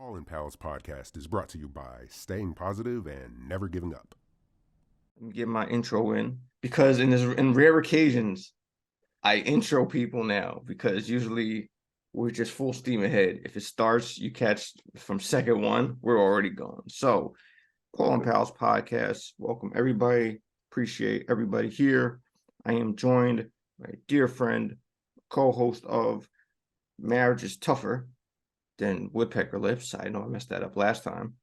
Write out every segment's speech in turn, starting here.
Paul and Pals podcast is brought to you by staying positive and never giving up. Let me get my intro in because in rare occasions I intro people now because usually we're just full steam ahead. If it starts, you catch from second one, we're already going. So, Paul and Pals podcast, welcome everybody. Appreciate everybody here. I am joined by a dear friend, co-host of Marriage is Tougher Than Woodpecker Lips. I know I messed that up last time.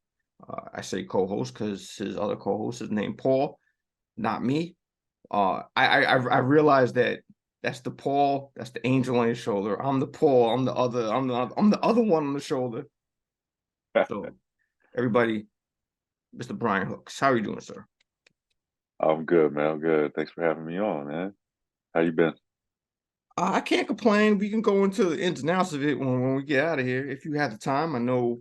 I say co-host because his other co-host is named Paul, not me. I realized that that's the Paul, that's the angel on his shoulder. I'm the Paul, I'm the other one on the shoulder. So everybody, Mr. Bryan Hooks, how are you doing, sir? I'm good, man. I'm good. Thanks for having me on, man. How you been? I can't complain. We can go into the ins and outs of it when we get out of here. If you have the time, I know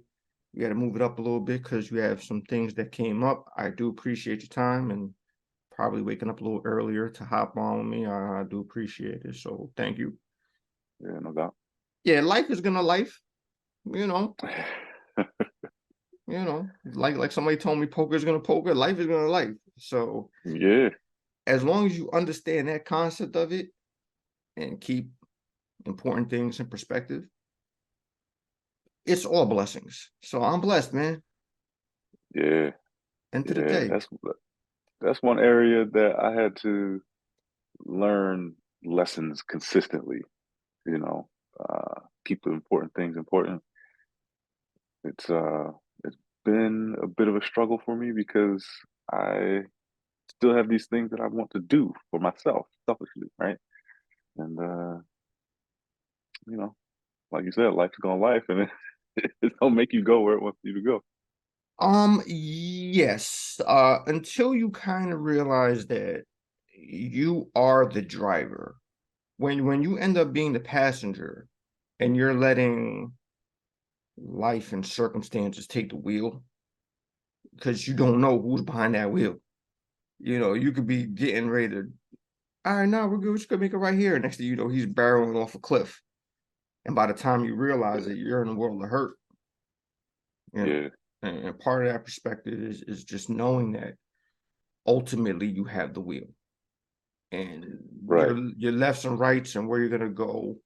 you got to move it up a little bit because you have some things that came up. I do appreciate your time and probably waking up a little earlier to hop on with me. I do appreciate it. So thank you. Yeah, no doubt. Yeah, life is gonna life, you know. Like somebody told me poker is gonna poker, life is gonna life. So Yeah, as long as you understand that concept of it and keep important things in perspective, it's all blessings. So I'm blessed, man. yeah, End of the yeah. day. That's one area that I had to learn lessons consistently. You know, keep the important things important. It's been a bit of a struggle for me because I still have these things that I want to do for myself, selfishly, right? And you know, like you said, life's gonna life, and it don't make you go where it wants you to go. Yes. Until you kind of realize that you are the driver. When you end up being the passenger and you're letting life and circumstances take the wheel because you don't know who's behind that wheel. You could be getting ready to, all right, now we're good. We're just gonna make it right here. Next thing you know, he's barreling off a cliff. And by the time you realize it, you're in a world of hurt. You know, Yeah, and part of that perspective is just knowing that ultimately you have the wheel. And right. your lefts and rights and where you're gonna go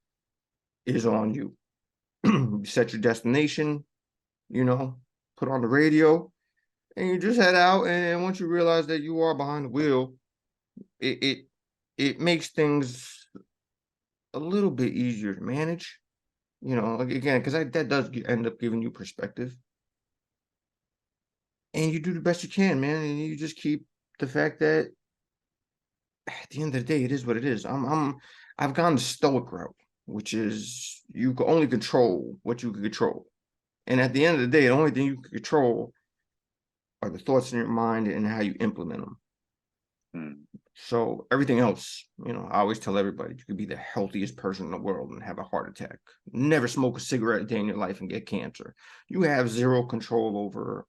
is on you. You set your destination, you know, put on the radio, and you just head out. And once you realize that you are behind the wheel, it it, it makes things a little bit easier to manage. Like again, because that does end up giving you perspective, and you do the best you can, man. And you just keep the fact that at the end of the day, it is what it is. I've gone the stoic route, which is you can only control what you can control. And at the end of the day, the only thing you can control are the thoughts in your mind and how you implement them. Hmm. So everything else, I always tell everybody you could be the healthiest person in the world and have a heart attack. Never smoke a cigarette a day in your life and get cancer. You have zero control over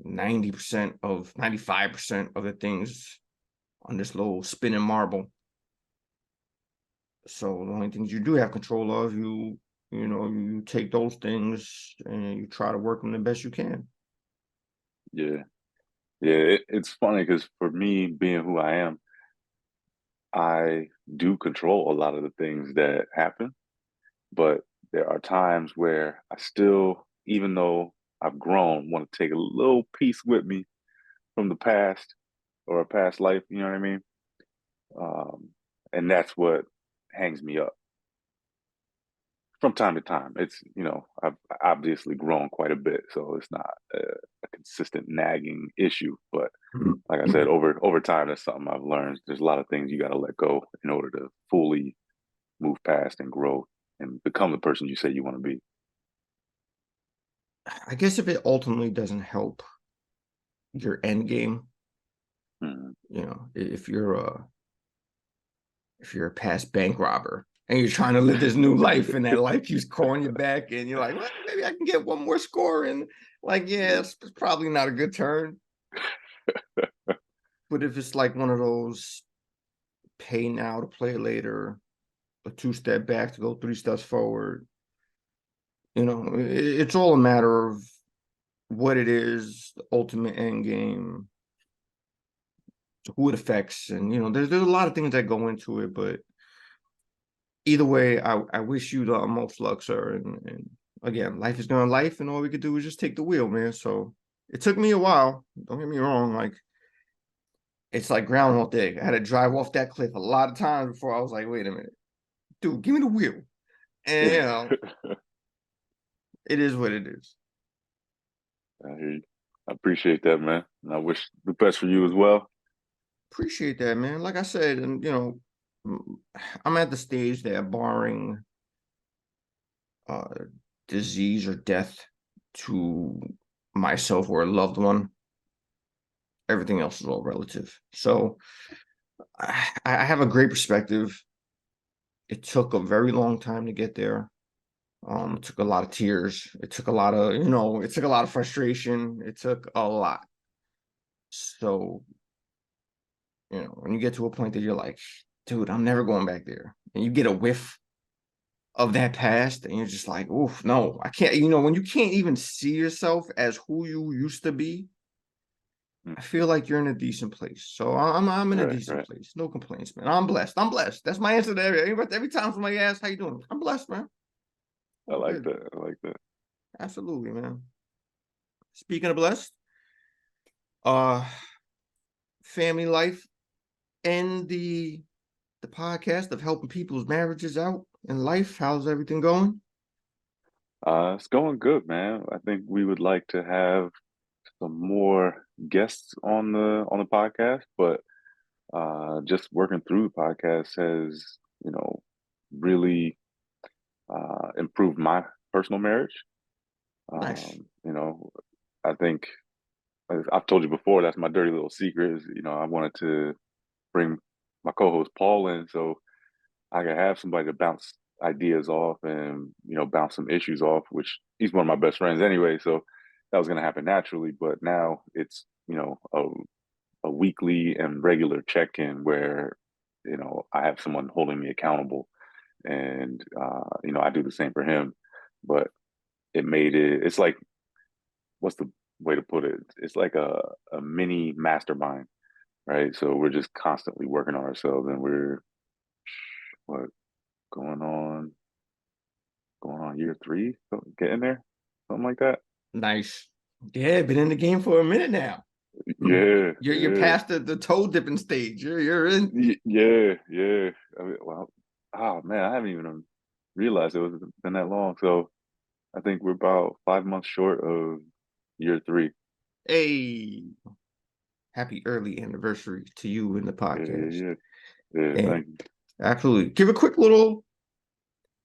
90% of 95% of the things on this little spinning marble. So the only things you do have control of, you take those things and you try to work them the best you can. Yeah, yeah. It's funny because for me, being who I am, I do control a lot of the things that happen, but there are times where I still, even though I've grown, want to take a little piece with me from the past or a past life. You know what I mean? Um, and that's what hangs me up from time to time. I've obviously grown quite a bit, so it's not a consistent nagging issue. But like I said, over time, that's something I've learned. There's a lot of things you got to let go in order to fully move past and grow and become the person you say you want to be. I guess if it ultimately doesn't help your end game, Mm. if you're a past bank robber and you're trying to live this new life and that life keeps calling you back and you're like, well, maybe I can get one more score and like, yeah, it's probably not a good turn. But if it's like one of those pay now to play later, a two-step back to go three steps forward, It's all a matter of what it is, the ultimate end game, who it affects, and there's a lot of things that go into it. But either way, I wish you the most luck, sir. And again, life is going life, and all we could do is just take the wheel, man. So it took me a while. Don't get me wrong. Like, it's like Groundhog Day. I had to drive off that cliff a lot of times before I was like, wait a minute, dude, give me the wheel. And it is what it is. I hear you. I appreciate that, man. And I wish the best for you as well. Appreciate that, man. Like I said, and I'm at the stage that barring uh disease or death to myself or a loved one, everything else is all relative. So I have a great perspective. It took a very long time to get there. It took a lot of tears. It took a lot of, it took a lot of frustration. It took a lot. So, when you get to a point that you're like, dude, I'm never going back there. And you get a whiff of that past, and you're just like, oof, no, I can't. When you can't even see yourself as who you used to be, I feel like you're in a decent place. So I'm in a decent place. No complaints, man. I'm blessed. I'm blessed. That's my answer to every time somebody asks, how you doing? I'm blessed, man. I like that. I like that. Absolutely, man. Speaking of blessed, uh, family life and the podcast of helping people's marriages out in life. How's everything going? It's going good, man. I think we would like to have some more guests on the podcast, but just working through the podcast has, you know, really improved my personal marriage. Nice. You know, I think I've told you before, that's my dirty little secret is, I wanted to bring my co-host Paul in so I could have somebody to bounce ideas off and, bounce some issues off, which he's one of my best friends anyway. So that was going to happen naturally. But now it's, a weekly and regular check-in where, I have someone holding me accountable and, I do the same for him. But it's like, what's the way to put it? It's like a mini mastermind, right? So we're just constantly working on ourselves and we're, what, going on year three, getting there, something like that. Nice. Yeah, been in the game for a minute now. Yeah, You're past the toe dipping stage. You're in. yeah. I mean, well, oh man, I haven't even realized it was been that long. So I think we're about 5 months short of year three. A happy early anniversary to you in the Yeah, podcast. yeah, yeah. And Thank you. absolutely. Give a quick little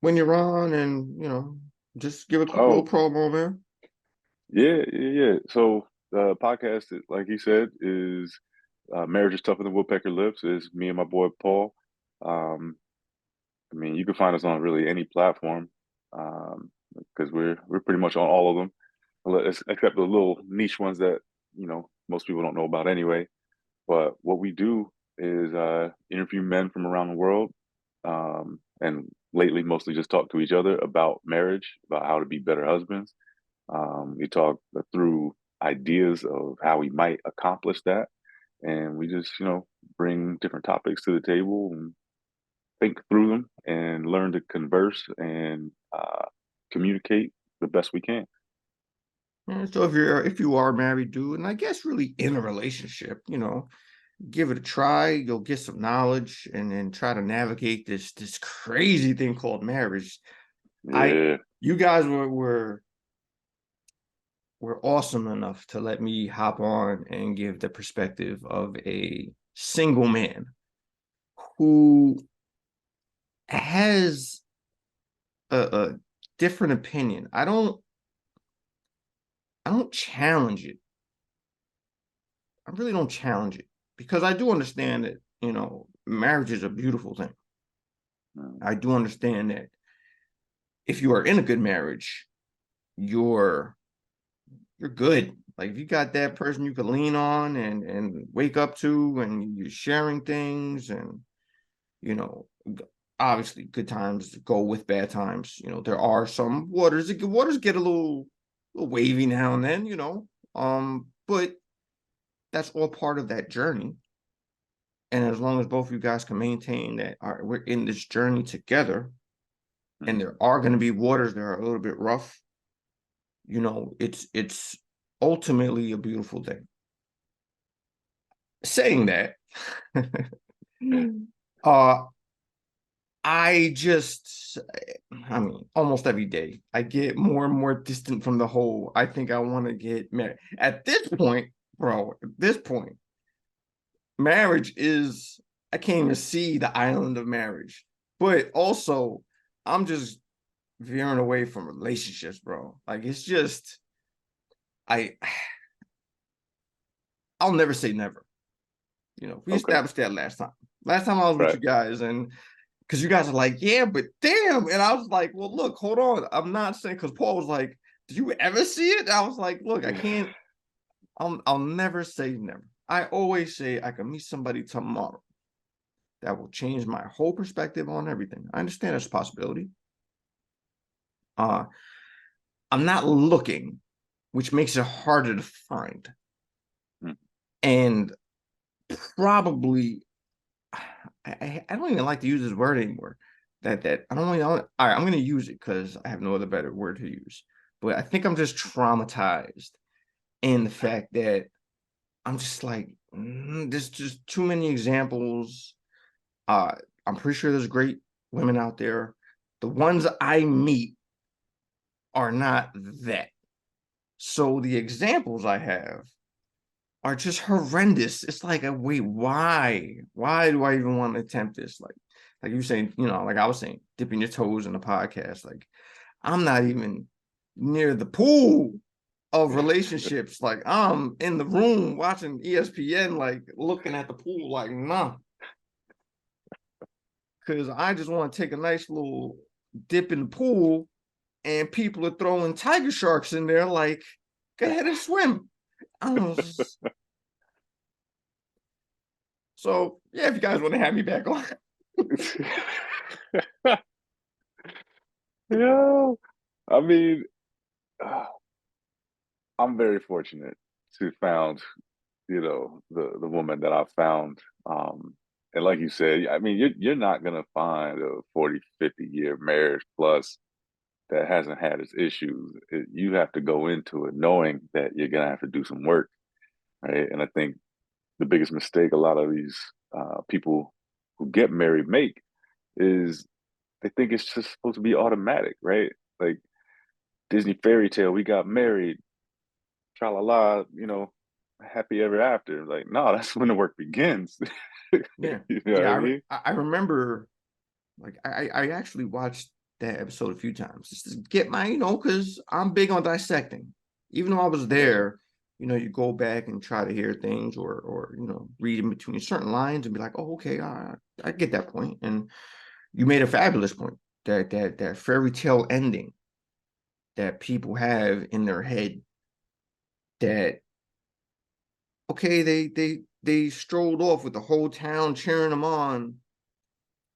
when you're on and just give a quick little Oh, promo, man. yeah. So the podcast, like you said, is Marriage is Tougher Than Woodpecker Lips. Is me and my boy Paul. Um, I mean, you can find us on really any platform because we're pretty much on all of them, except the little niche ones that most people don't know about anyway. But what we do is interview men from around the world, and lately mostly just talk to each other about marriage, about how to be better husbands. We talk through ideas of how we might accomplish that, and we just bring different topics to the table and think through them and learn to converse and communicate the best we can. And so if you are married, dude, and I guess really in a relationship, give it a try. You'll get some knowledge and then try to navigate this crazy thing called marriage. Yeah, You guys were awesome enough to let me hop on and give the perspective of a single man who has a different opinion. I don't challenge it. I really don't challenge it because I do understand that, marriage is a beautiful thing. I do understand that if you are in a good marriage, you're good. Like if you got that person you could lean on and wake up to and you're sharing things and you know obviously good times go with bad times. You know, there are some waters get a little wavy now and then, you know. But that's all part of that journey. And as long as both of you guys can maintain that, all right, we're in this journey together, and there are going to be waters that are a little bit rough, you know, it's ultimately a beautiful thing. Saying that, uh, I mean, almost every day, I get more and more distant from the whole, I think I want to get married. At this point, bro, at this point, marriage is, I can't even see the island of marriage. But also, I'm just veering away from relationships, bro. Like, it's just, I, I'll never say never. You know, we Okay. established that last time. Last time I was with you guys, and because you guys are like, yeah, but damn. And I was like, well, look, hold on. I'm not saying, because Paul was like, do you ever see it? And I was like, look, I can't, I'll never say never. I always say I can meet somebody tomorrow that will change my whole perspective on everything. I understand there's a possibility. I'm not looking, which makes it harder to find. And probably, I don't even like to use this word anymore. That I don't really. All right, I'm going to use it because I have no other better word to use. But I think I'm just traumatized in the fact that I'm just like, there's just too many examples. I'm pretty sure there's great women out there. The ones I meet are not that. So the examples I have are just horrendous. It's like, wait, why? Why do I even want to attempt this? Like you saying, you know, like I was saying, dipping your toes in the podcast. Like, I'm not even near the pool of relationships. Like, I'm in the room watching ESPN, like looking at the pool, like, nah. Because I just want to take a nice little dip in the pool, and people are throwing tiger sharks in there, like, go ahead and swim. I was So yeah, if you guys want to have me back on. Yeah, I mean, I'm very fortunate to found, you know, the woman that I found. And like you said, I mean, you're not gonna find a 40, 50-year marriage plus that hasn't had its issues. You have to go into it knowing that you're gonna have to do some work, right? And I think the biggest mistake a lot of these people who get married make is they think it's just supposed to be automatic, right? Like Disney fairy tale, we got married, tra la la, you know, happy ever after. Like, no, that's when the work begins. Yeah, You know what I yeah. mean? I remember, like, I actually watched that episode a few times just to get my, you know, because I'm big on dissecting. Even though I was there, you know, you go back and try to hear things, or you know, read in between certain lines and be like, oh, okay, I get that point. And you made a fabulous point, that fairy tale ending that people have in their head, that okay, they strolled off with the whole town cheering them on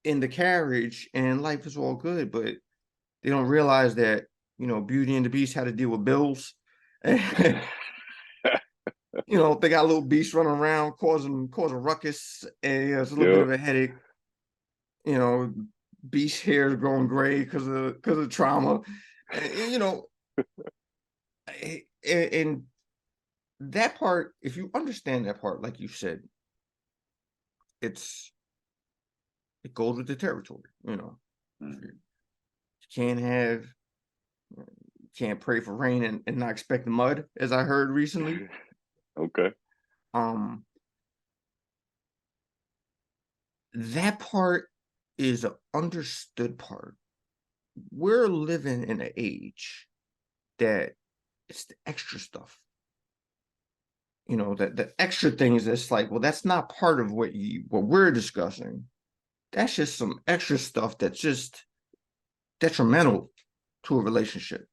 in the carriage, and life is all good, but they don't realize that, you know, Beauty and the Beast had to deal with bills. You know, they got a little beast running around causing ruckus, and it's a little bit Yep. of a headache. You know, beast hair is growing gray because of trauma. And, you know, and that part, if you understand that part, like you said, it goes with the territory. You know, you can't have, you can't pray for rain and not expect the mud, as I heard recently. Okay. Um, that part is an understood part. We're living in an age that it's the extra stuff. You know, that the extra things that's like, well, that's not part of what we're discussing. That's just some extra stuff that's just detrimental to a relationship.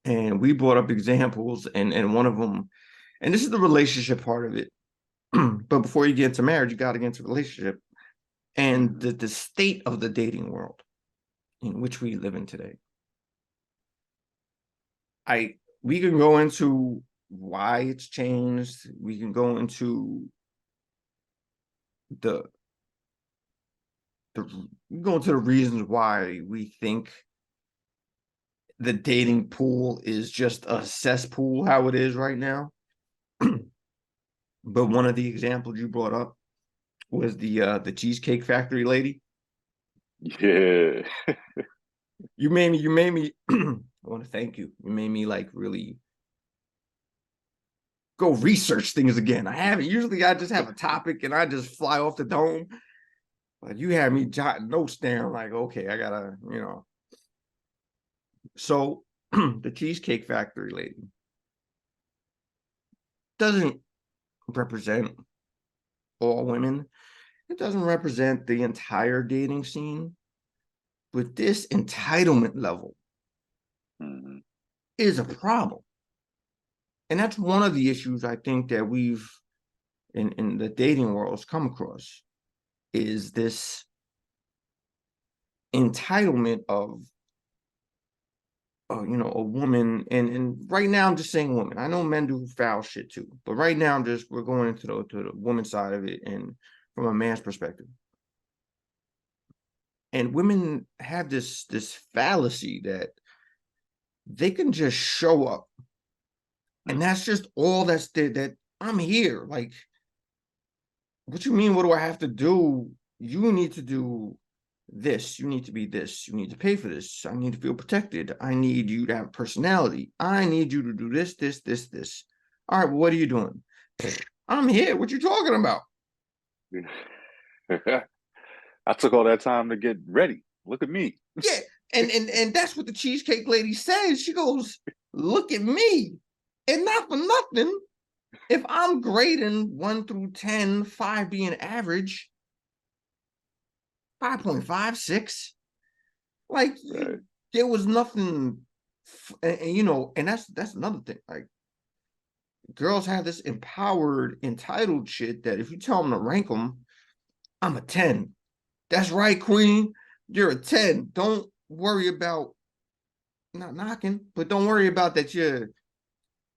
And we brought up examples, and one of them, and this is the relationship part of it. But before you get into marriage, you got to get into relationship. and the state of the dating world in which we live in today. We can go into why it's changed. We can go into the reasons why we think the dating pool is just a cesspool, how it is right now. But one of the examples you brought up was the Cheesecake Factory lady. Yeah. You made me I want to thank you. You made me like really go research things again. I haven't. Usually I just have a topic and I just fly off the dome. But you had me jotting notes down, like, okay, I gotta, So the Cheesecake Factory lady doesn't represent all women. It doesn't represent the entire dating scene. But this entitlement level is a problem. And that's one of the issues I think that we've in the dating world has come across, is this entitlement of a woman, and right now I'm just saying woman. I know men do foul shit too, but right now we're going into the woman side of it, and from a man's perspective. And women have this fallacy that they can just show up, and that's just all that's there. That I'm here. Like, what you mean? What do I have to do? You need to do this. You need to be this. You need to pay for this. I need to feel protected. I need you to have personality. I need you to do this, this, this, this. All right, well, what are you doing? I'm here. What you talking about? I took all that time to get ready. Look at me. Yeah, and that's what the Cheesecake lady says. She goes, look at me. And not for nothing, if I'm grading 1 through 10, 5 being average, 5.5, 6, like, Right. there was nothing, and that's another thing. Like, girls have this empowered, entitled shit that if you tell them to rank them, I'm a 10. That's right, queen. You're a 10. Don't worry about, not knocking, but don't worry about that you're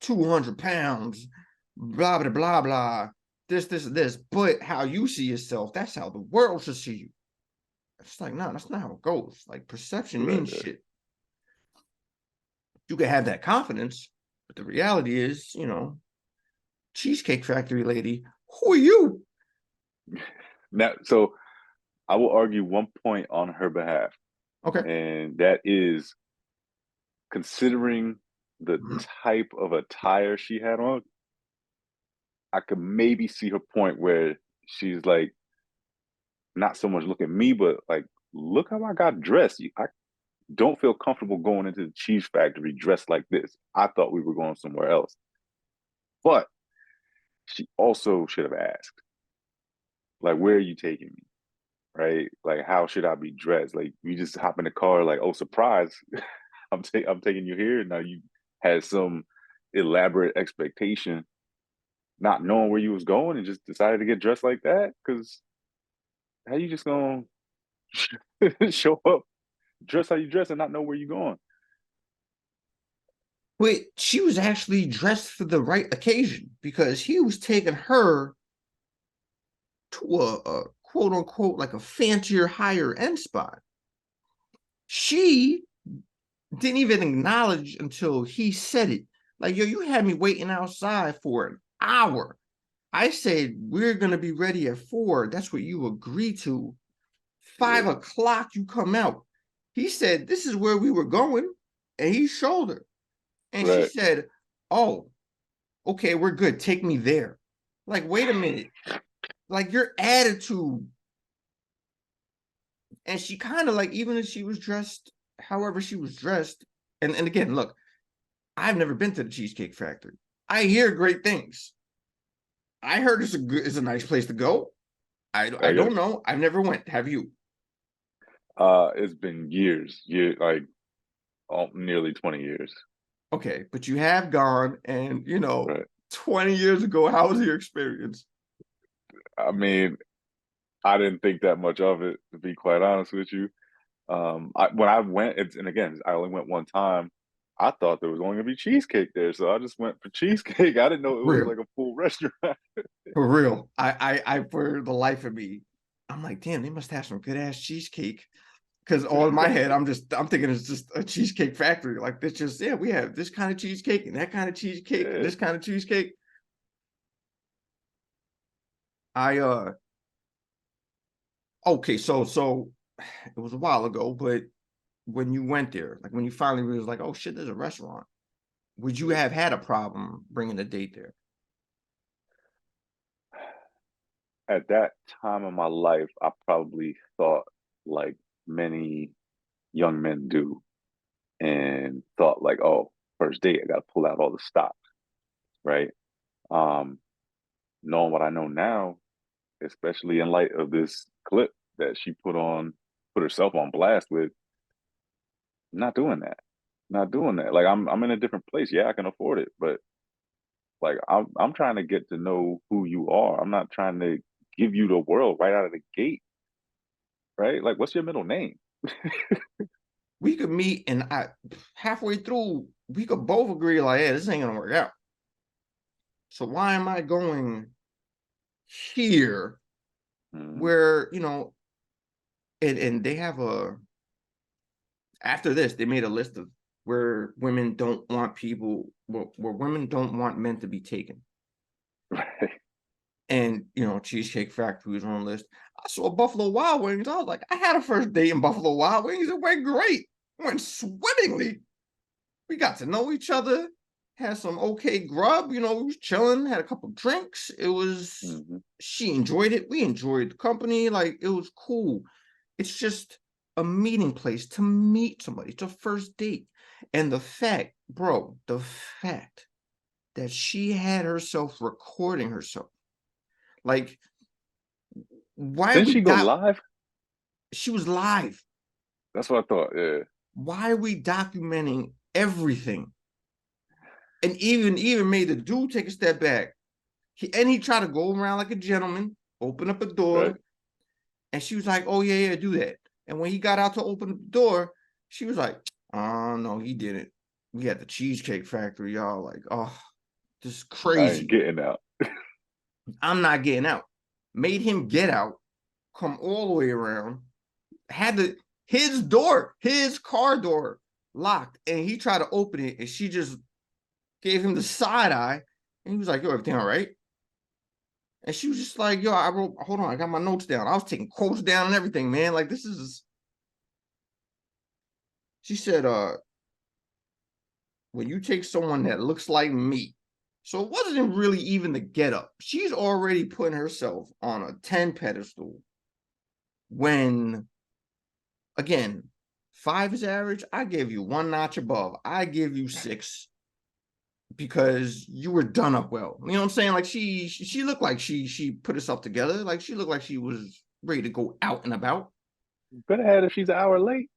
200 pounds, blah, blah, blah, blah, this. But how you see yourself, that's how the world should see you. It's like, no, that's not how it goes. Like, perception means shit. You can have that confidence, but the reality is, Cheesecake Factory lady, who are you? Now, so I will argue one point on her behalf. Okay. And that is, considering the type of attire she had on, I could maybe see her point where she's like, not so much look at me, but like, look how I got dressed. I don't feel comfortable going into the Cheese Factory dressed like this. I thought we were going somewhere else. But she also should have asked, like, where are you taking me? Right? Like, how should I be dressed? Like, you just hop in the car, like, oh, surprise, I'm taking you here. Now you had some elaborate expectation, not knowing where you was going, and just decided to get dressed like that. Because how you just gonna show up, dress how you dress, and not know where you're going? But she was actually dressed for the right occasion, because he was taking her to a quote unquote like a fancier, higher end spot. She didn't even acknowledge until he said it. Like, yo, you had me waiting outside for an hour. I said, we're going to be ready at 4. That's what you agreed to. 5 o'clock, you come out. He said, this is where we were going. And he showed her. And she said, oh, okay, we're good. Take me there. Like, wait a minute. Like, your attitude. And she kind of like, even if she was dressed however she was dressed, and again, look, I've never been to the Cheesecake Factory. I hear great things. I heard it's a nice place to go. I don't know. I've never went. Have you? It's been years, like nearly 20 years. Okay, but you have gone, and 20 years ago, how was your experience? I mean, I didn't think that much of it, to be quite honest with you. When I went, and again, I only went one time. I thought there was only gonna be cheesecake there, so I just went for cheesecake. I didn't know it was Real. like a full restaurant. For real. I for the life of me, I'm like, damn, they must have some good ass cheesecake. Because all in my head, I'm thinking it's just a cheesecake factory. Like this just, yeah, we have this kind of cheesecake and that kind of cheesecake and Yeah. this kind of cheesecake. I okay, so it was a while ago, but when you went there, like when you finally realized, like, oh shit, there's a restaurant, would you have had a problem bringing a date there? At that time of my life, I probably thought like many young men do, and thought like, oh, first date, I got to pull out all the stops, right? Um, Knowing what I know now, especially in light of this clip that she put herself on blast with, not doing that, not doing that. Like I'm in a different place. Yeah, I can afford it, but like I'm trying to get to know who you are. I'm not trying to give you the world right out of the gate, right? Like, what's your middle name? We could meet and I halfway through, we could both agree, like, yeah, this ain't gonna work out. So why am I going here Mm, where, and they have after this, they made a list of where women don't want people, where women don't want men to be taken. right, And Cheesecake Factory was on the list. I saw Buffalo Wild Wings. I was like, I had a first date in Buffalo Wild Wings. It went great. It went swimmingly. We got to know each other, had some okay grub, we was chilling, had a couple drinks. It was, hmm she enjoyed it. We enjoyed the company. Like, it was cool. It's just a meeting place to meet somebody. It's a first date. And the fact, bro, the fact that she had herself recording herself, like, why Didn't we she go got, live? she was live. That's what I thought. Yeah, Why are we documenting everything? And even made the dude take a step back. He tried to go around like a gentleman, open up a right. door, and she was like, "Oh yeah, do that." And when he got out to open the door, she was like, "Oh no, he didn't. We had the Cheesecake Factory, y'all. Like, oh, this is I ain't crazy. getting out. I'm not getting out." Made him get out, come all the way around, had his car door locked, and he tried to open it, and she just gave him the side eye, and he was like, "Yo, everything all right?" And she was just like, "Yo, I wrote, hold on, I got my notes down. I was taking quotes down and everything, man. Like, this is," she said, when you take someone that looks like me, so it wasn't really even the get up. She's already putting herself on a 10 pedestal when, again, 5 is average. I give you one notch above. I give you 6 because you were done up well. You know what I'm saying? Like, she looked like she put herself together. Like, she looked like she was ready to go out and about. Could have had if she's an hour late.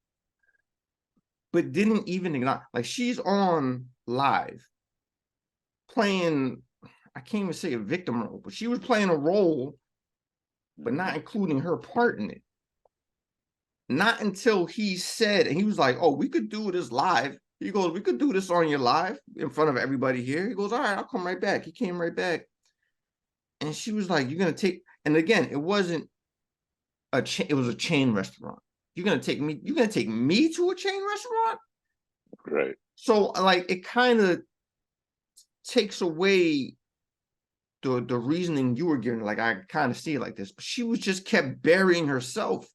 But didn't even acknowledge, like, she's on live playing, I can't even say a victim role, but she was playing a role, but not including her part in it. Not until he said, and he was like, "Oh, we could do this live." He goes, "We could do this on your live in front of everybody here." He goes, "All right, I'll come right back." He came right back. And she was like, "You're gonna take," and again, it wasn't it was a chain restaurant. You're gonna take me to a chain restaurant? Right. So like it kind of takes away the reasoning you were giving. Like, I kind of see it like this, but she was just kept burying herself.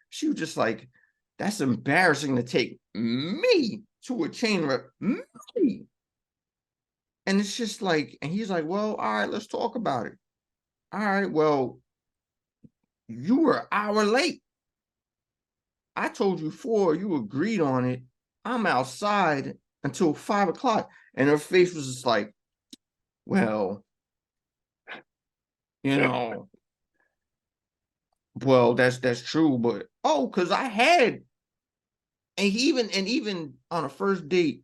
She was just like, "That's embarrassing to take me to a chain me." And it's just like, and he's like, "Well, all right, let's talk about it." All right, well, you were an hour late. I told you 4, you agreed on it. I'm outside until 5 o'clock. And her face was just like, "Well, you know, well, that's true, but oh, because I had," and even on a first date,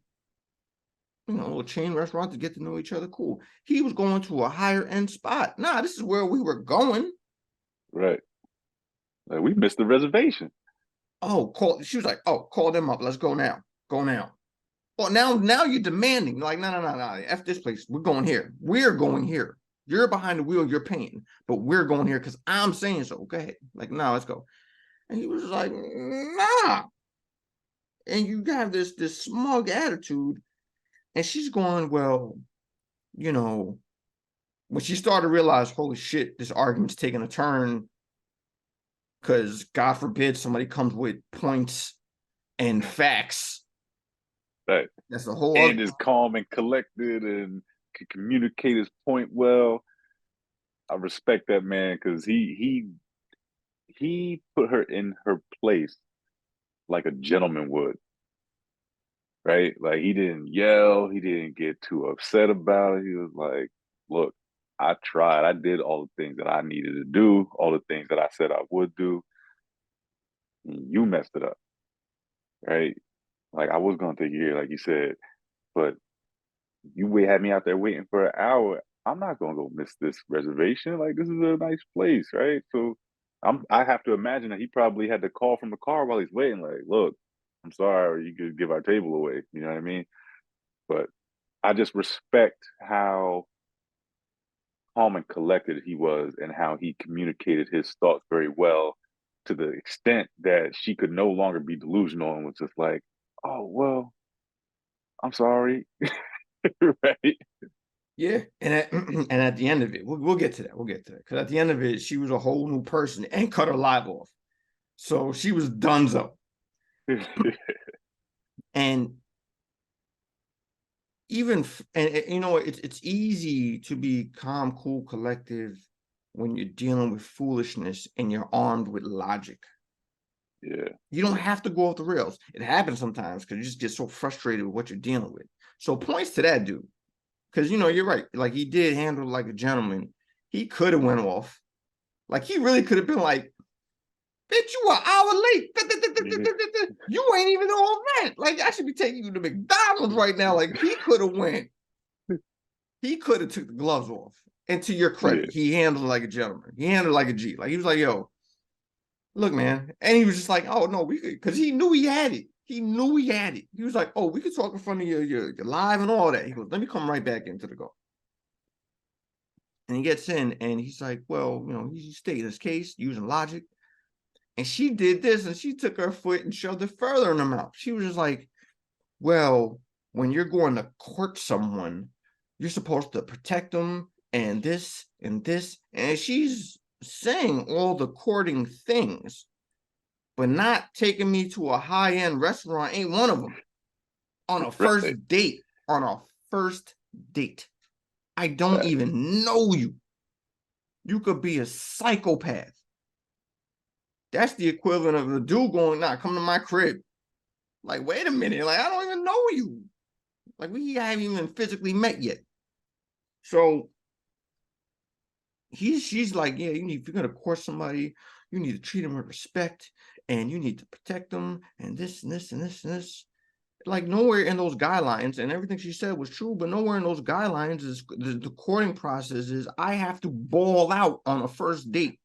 a chain restaurant to get to know each other, cool. He was going to a higher end spot. Nah, this is where we were going. Right. Like, we missed the reservation. Oh, call. She was like, oh, call them up. Let's go now. Go now. Well, now you're demanding. Like, no. F this place. We're going here. We're going here. You're behind the wheel. You're paying, but we're going here because I'm saying so. Go ahead. Like, no, let's go. And he was like, nah. And you have this smug attitude, and she's going, well, you know, when she started to realize, holy shit, this argument's taking a turn because God forbid somebody comes with points and facts. Right. That's the whole And other. is calm and collected and can communicate his point well. I respect that man because he put her in her place like a gentleman would, right? Like he didn't yell, he didn't get too upset about it. He was like, look, I tried. I did all the things that I needed to do, all the things that I said I would do. And you messed it up, right? Like I was gonna take you here, like you said, but you had me out there waiting for an hour. I'm not gonna go miss this reservation. Like this is a nice place, right? So I have to imagine that he probably had to call from the car while he's waiting, like, look, I'm sorry, you could give our table away. You know what I mean? But I just respect how calm and collected he was and how he communicated his thoughts very well to the extent that she could no longer be delusional and was just like, oh well, I'm sorry. Right? Yeah, and at the end of it, we'll get to that. We'll get to that because at the end of it, she was a whole new person and cut her live off, so she was donezo. And even and you know, it's easy to be calm, cool, collective when you're dealing with foolishness and you're armed with logic. Yeah. You don't have to go off the rails. It happens sometimes because you just get so frustrated with what you're dealing with. So points to that dude. Because you know, you're right. Like he did handle like a gentleman. He could have went off. Like he really could have been like, bitch, you an hour late. You ain't even on rent. Like I should be taking you to McDonald's right now. Like he could have went. He could have took the gloves off. And to your credit, Yeah. he handled it like a gentleman. He handled it like a G. Like he was like, yo, look, man. And he was just like, oh no, we could, because he knew he had it. He knew he had it. He was like, oh, we could talk in front of your live and all that. He goes, let me come right back into the go. And he gets in and he's like, well, you know, he's stating his case using logic. And she did this and she took her foot and shoved it further in her mouth. She was just like, well, when you're going to court someone, you're supposed to protect them and this and this. And she's saying all the courting things, but not taking me to a high-end restaurant ain't one of them. On a first Right. date. On a first date. I don't even know you. You could be a psychopath. That's the equivalent of a dude going, nah, come to my crib. Like, wait a minute. Like, I don't even know you. Like, we haven't even physically met yet. So she's like, yeah, if you're gonna court somebody, you need to treat them with respect and you need to protect them and this and this and this and this. Like nowhere in those guidelines, and everything she said was true, but nowhere in those guidelines is the courting process is I have to ball out on a first date.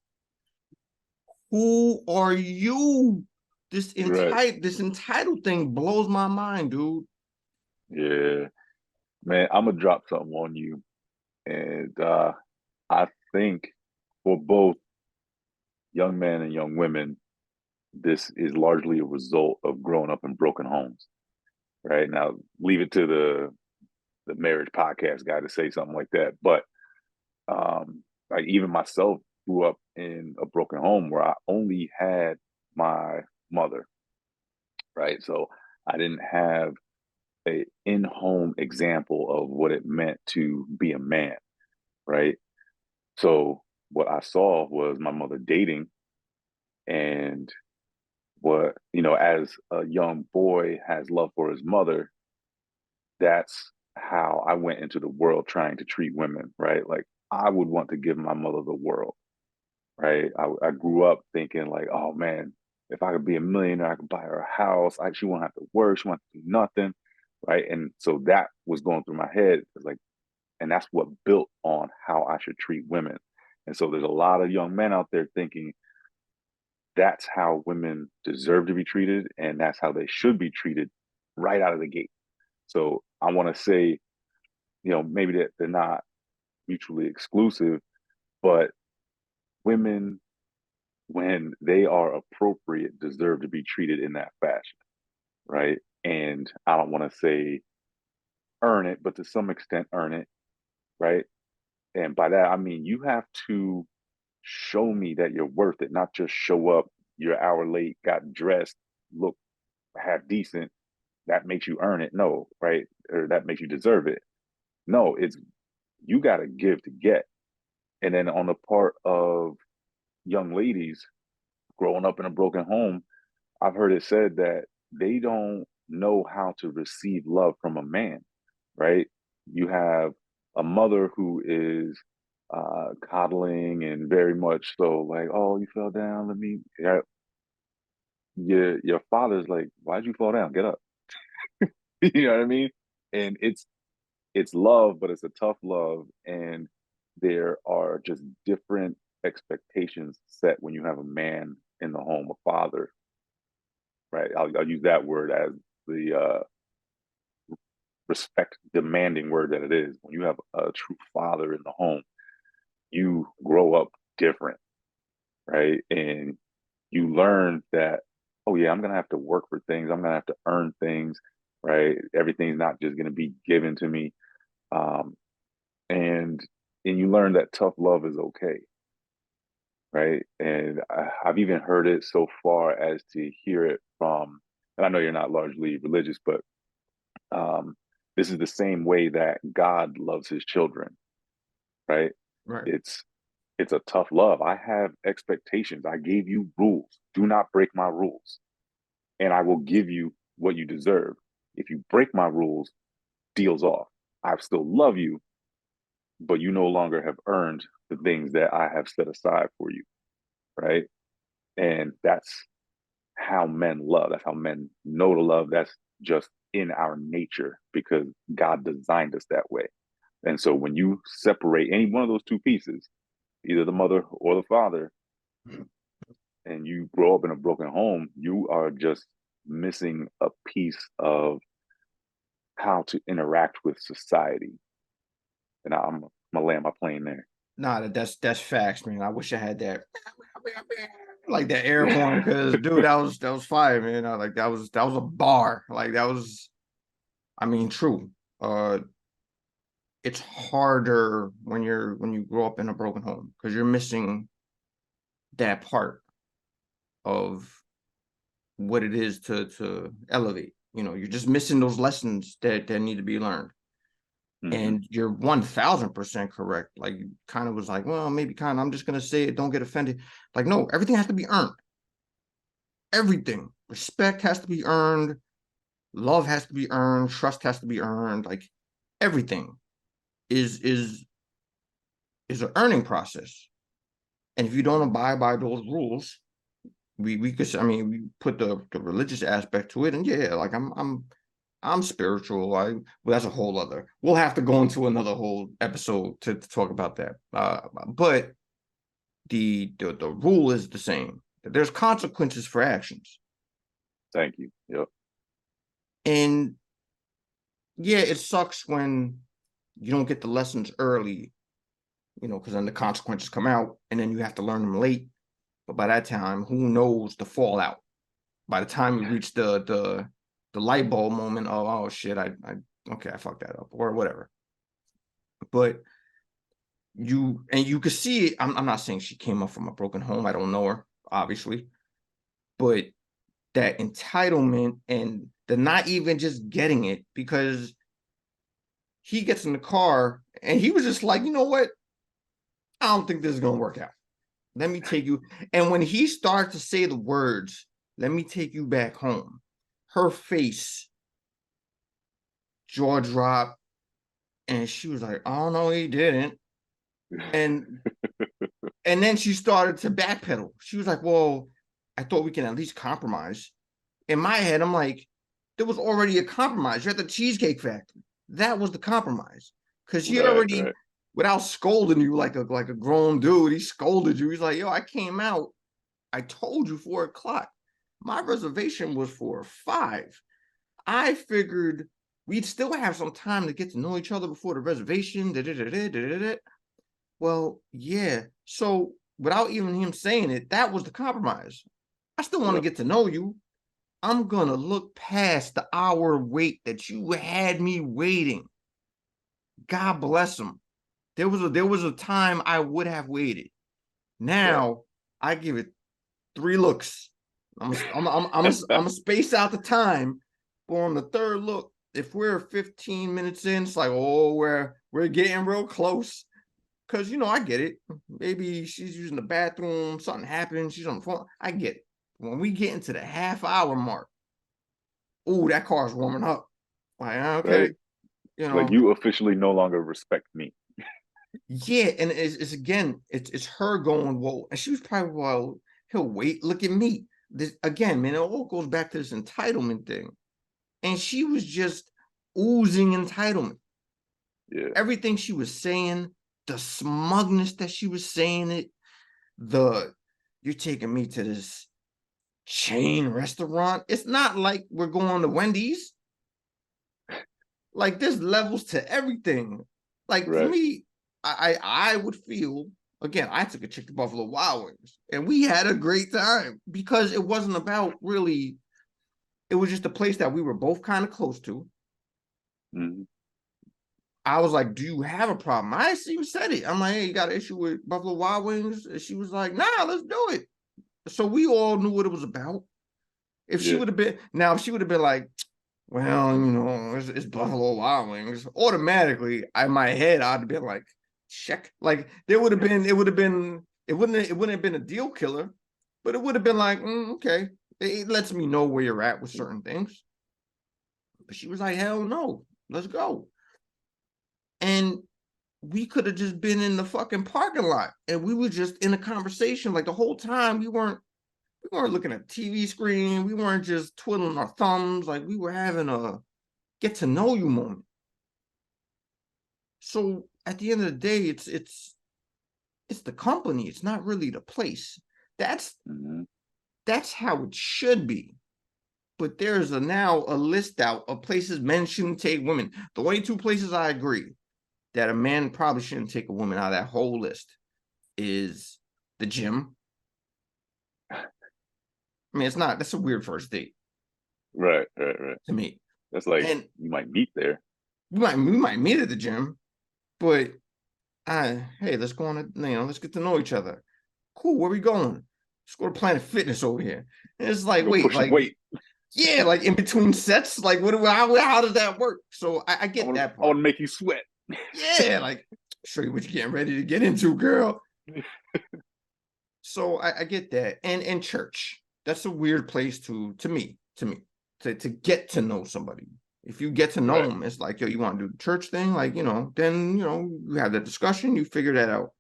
Who are you? This entitled thing blows my mind, dude. Yeah. Man, I'm gonna drop something on you. And I think for both young men and young women, this is largely a result of growing up in broken homes. Right. Now leave it to the marriage podcast guy to say something like that. But like even myself grew up in a broken home where I only had my mother, right? So I didn't have a in-home example of what it meant to be a man, right? So what I saw was my mother dating, and what, you know, as a young boy has love for his mother, that's how I went into the world trying to treat women, right? Like I would want to give my mother the world, right? I grew up thinking like, oh man, if I could be a millionaire, I could buy her a house. She won't have to work. She won't have to do nothing, right? And so that was going through my head. It's like, and that's what built on how I should treat women. And so there's a lot of young men out there thinking that's how women deserve to be treated, and that's how they should be treated right out of the gate. So I want to say, maybe that they're not mutually exclusive, but women, when they are appropriate, deserve to be treated in that fashion, right? And I don't want to say earn it, but to some extent earn it, right? And by that, I mean you have to show me that you're worth it, not just show up, you're an hour late, got dressed, look half decent. That makes you earn it. No, right? Or that makes you deserve it. No, it's you got to give to get. And then on the part of young ladies growing up in a broken home, I've heard it said that they don't know how to receive love from a man, right? You have a mother who is coddling and very much so like, oh, you fell down. Let me. Yeah. Your father's like, why'd you fall down? Get up. You know what I mean? And it's love, but it's a tough love, and there are just different expectations set when you have a man in the home, a father, right? I'll use that word as the respect demanding word that it is. When you have a true father in the home, you grow up different, right? And you learn that, oh yeah, I'm gonna have to work for things. I'm gonna have to earn things, right? Everything's not just gonna be given to me. Um, and and you learn that tough love is okay, right? And I've even heard it so far as to hear it from, and I know you're not largely religious, but um, this is the same way that God loves his children, right? Right. It's it's a tough love. I have expectations. I gave you rules. Do not break my rules, and I will give you what you deserve. If you break my rules, deals off. I still love you, but you no longer have earned the things that I have set aside for you, right? And that's how men love. That's how men know to love. That's just in our nature because God designed us that way. And so when you separate any one of those two pieces, either the mother or the father, and you grow up in a broken home, you are just missing a piece of how to interact with society. And I'm gonna land my plane there. Nah, that's facts, man. I wish I had that like that air horn, because dude, that was fire, man. Like that was a bar. Like that was, I mean, true. Uh, it's harder when you grow up in a broken home because you're missing that part of what it is to elevate. You're just missing those lessons that need to be learned. Mm-hmm. And you're 1000% correct. Like, kind of was like, well, maybe kind of, I'm just gonna say it, don't get offended. Like, no, everything has to be earned. Everything. Respect has to be earned, love has to be earned, trust has to be earned. Like, everything is an earning process. And if you don't abide by those rules, we could, I mean, we put the religious aspect to it, and yeah, like I'm spiritual. Well, that's a whole other. We'll have to go into another whole episode to talk about that. But the rule is the same. There's consequences for actions, Thank you. Yep. and yeah, it sucks when you don't get the lessons early. Because then the consequences come out, and then you have to learn them late. But by that time, who knows the fallout? By the time you reach the light bulb moment of, oh shit, I okay, I fucked that up or whatever. But you could see it. I'm not saying she came up from a broken home. I don't know her, obviously, but that entitlement and the not even just getting it, because he gets in the car and he was just like, you know what? I don't think this is gonna work out. Let me take you. And when he started to say the words, let me take you back home, her face, jaw drop, and she was like, oh no, he didn't. And then she started to backpedal. She was like, well, I thought we can at least compromise. In my head, I'm like, there was already a compromise. You're at the Cheesecake Factory. That was the compromise. Because he already, Right. without scolding you like a grown dude, he scolded you. He's like, yo, I came out. I told you 4 o'clock. My reservation was for 5. I figured we'd still have some time to get to know each other before the reservation. Well, yeah. So without even him saying it, that was the compromise. I still want to get to know you. I'm gonna look past the hour wait that you had me waiting. God bless him. There was a time I would have waited. Now I give it 3 looks. I'm gonna space out the time, but on the 3rd look, if we're 15 minutes in, it's like, oh, we're getting real close. Cause I get it. Maybe she's using the bathroom, something happened, she's on the phone. I get it. When we get into the half-hour mark, oh, that car's warming up. Like, okay, right? Like you officially no longer respect me. Yeah, and it's again, it's her going, well, and she was probably, well, he'll wait, look at me. This again, man, it all goes back to this entitlement thing. And she was just oozing entitlement. Yeah. Everything she was saying, the smugness that she was saying it, you're taking me to this chain restaurant. It's not like we're going to Wendy's. Like there's levels to everything. Like for me, I would feel, again, I took a chick to Buffalo Wild Wings and we had a great time because it wasn't about really, it was just a place that we were both kind of close to. Mm-hmm. I was like, do you have a problem? I even said it. I'm like, hey, you got an issue with Buffalo Wild Wings? And she was like, nah, let's do it. So we all knew what it was about. If she would have been, now if she would have been like, well, it's Buffalo Wild Wings, automatically, in my head, I'd have been like, check. Like it wouldn't have been a deal killer, but it would have been like, okay. It lets me know where you're at with certain things. But she was like, hell no, let's go. And we could have just been in the fucking parking lot and we were just in a conversation. Like the whole time we weren't looking at TV screen. We weren't just twiddling our thumbs. Like we were having a get to know you moment. So at the end of the day, it's the company. It's not really the place. That's how it should be. But there's now a list out of places men shouldn't take women. The only 2 places I agree that a man probably shouldn't take a woman out of that whole list is the gym. I mean, that's a weird first date. Right. To me. That's like, and you might meet there. We might meet at the gym, but hey, let's go on, let's get to know each other. Cool, where we going? Let's go to Planet Fitness over here. And it's like, wait. Yeah, like in between sets, like how does that work? So I get that part. I want to make you sweat. Yeah, like show you what you're getting ready to get into, girl. So I get that. And church, that's a weird place to get to know somebody. If you get to know them, it's like, yo, you want to do the church thing? Like, then, you have that discussion, you figure that out.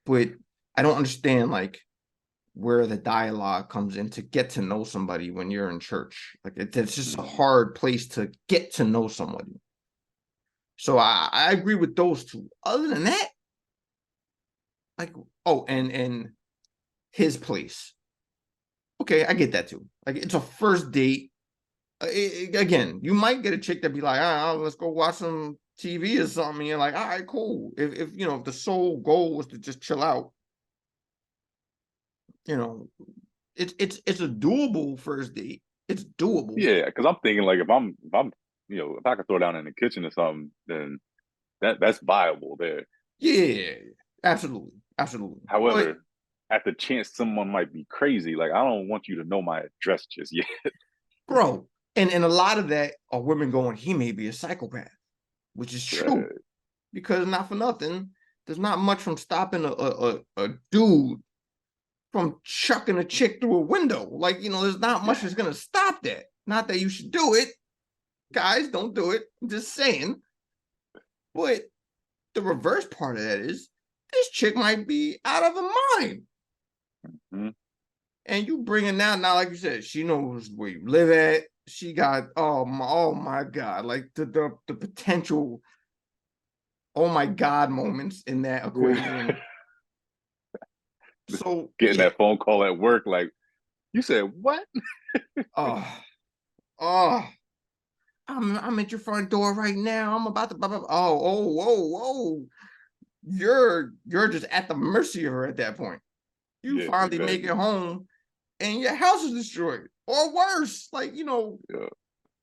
But I don't understand, like, where the dialogue comes in to get to know somebody when you're in church. Like, it's just a hard place to get to know somebody. So I agree with those 2. Other than that, like, and his place. Okay, I get that too. Like, it's a first date. Again, you might get a chick that be like, let's go watch some TV or something. And you're like, all right, cool. If if the sole goal was to just chill out, it's a doable first date. It's doable. Yeah, because I'm thinking like if I'm if I could throw down in the kitchen or something, then that's viable there. Yeah, absolutely. However, at the chance someone might be crazy, like I don't want you to know my address just yet. Bro, and a lot of that are women going, he may be a psychopath, which is true. Because not for nothing, there's not much from stopping a dude from chucking a chick through a window. Like, there's not much that's gonna stop that. Not that you should do it. Guys, don't do it. I'm just saying. But the reverse part of that is this chick might be out of her mind. And you bring it now, like you said, she knows where you live at. She got, oh my God, like the potential, oh my God moments in that equation. So Getting yeah. that phone call at work, like, you said what? Oh, oh. I'm at your front door right now. I'm about to blah, blah, blah. Oh, whoa. You're just at the mercy of her at that point. You Yeah, finally make exactly. it home and your house is destroyed. Or worse. Like, Yeah.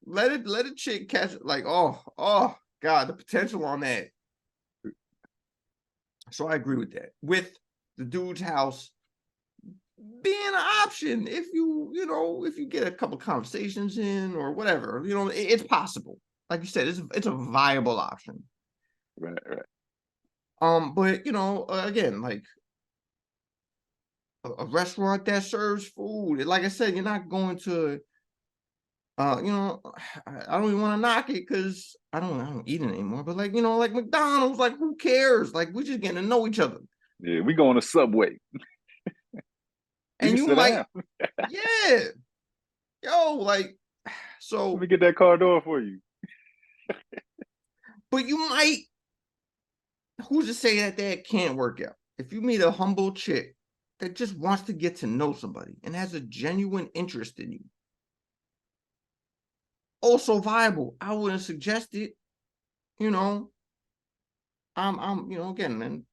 let a chick catch it. Like, oh God, the potential on that. So I agree with that. With the dude's house being an option if if you get a couple conversations in or whatever, it's possible. Like you said, it's a viable option. Right. But again, like a restaurant that serves food, like I said, you're not going to I don't even want to knock it because I don't eat it anymore. But like McDonald's, like who cares? Like we're just getting to know each other. Yeah, we go on a Subway. You And can you sit might, down. yeah, yo, like Let so, me get that car door for you. but you might, who's to say that can't work out? If you meet a humble chick that just wants to get to know somebody and has a genuine interest in you, also viable. I wouldn't suggest it. You know, again, man,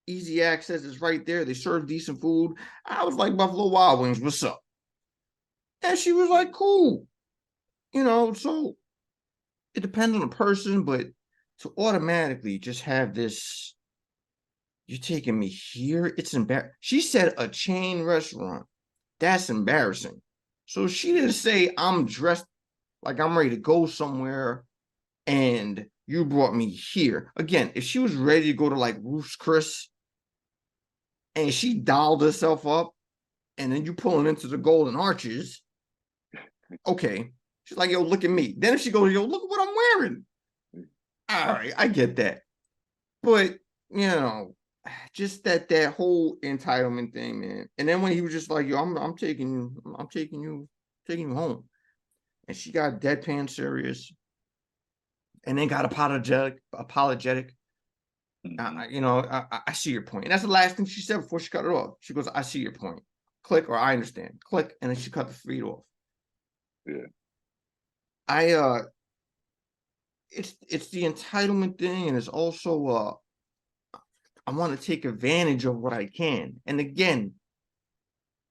easy access is right there. They serve decent food. I was like Buffalo Wild Wings, what's up? And she was like, cool. So it depends on the person, but to automatically just have this, you're taking me here, it's embarrassing. She said a chain restaurant. That's embarrassing. So she didn't say I'm dressed like I'm ready to go somewhere and you brought me here. Again, if she was ready to go to like Ruth's Chris and she dialed herself up and then you pulling into the Golden Arches, okay. She's like, yo, look at me. Then if she goes, yo, look at what I'm wearing. All right, I get that. But, just that whole entitlement thing, man. And then when he was just like, yo, I'm taking you home. And she got deadpan serious and then got apologetic. I see your point. And that's the last thing she said before she cut it off. She goes, I see your point. Click, or I understand. Click, and then she cut the feed off. Yeah. It's the entitlement thing, and it's also I want to take advantage of what I can. And again,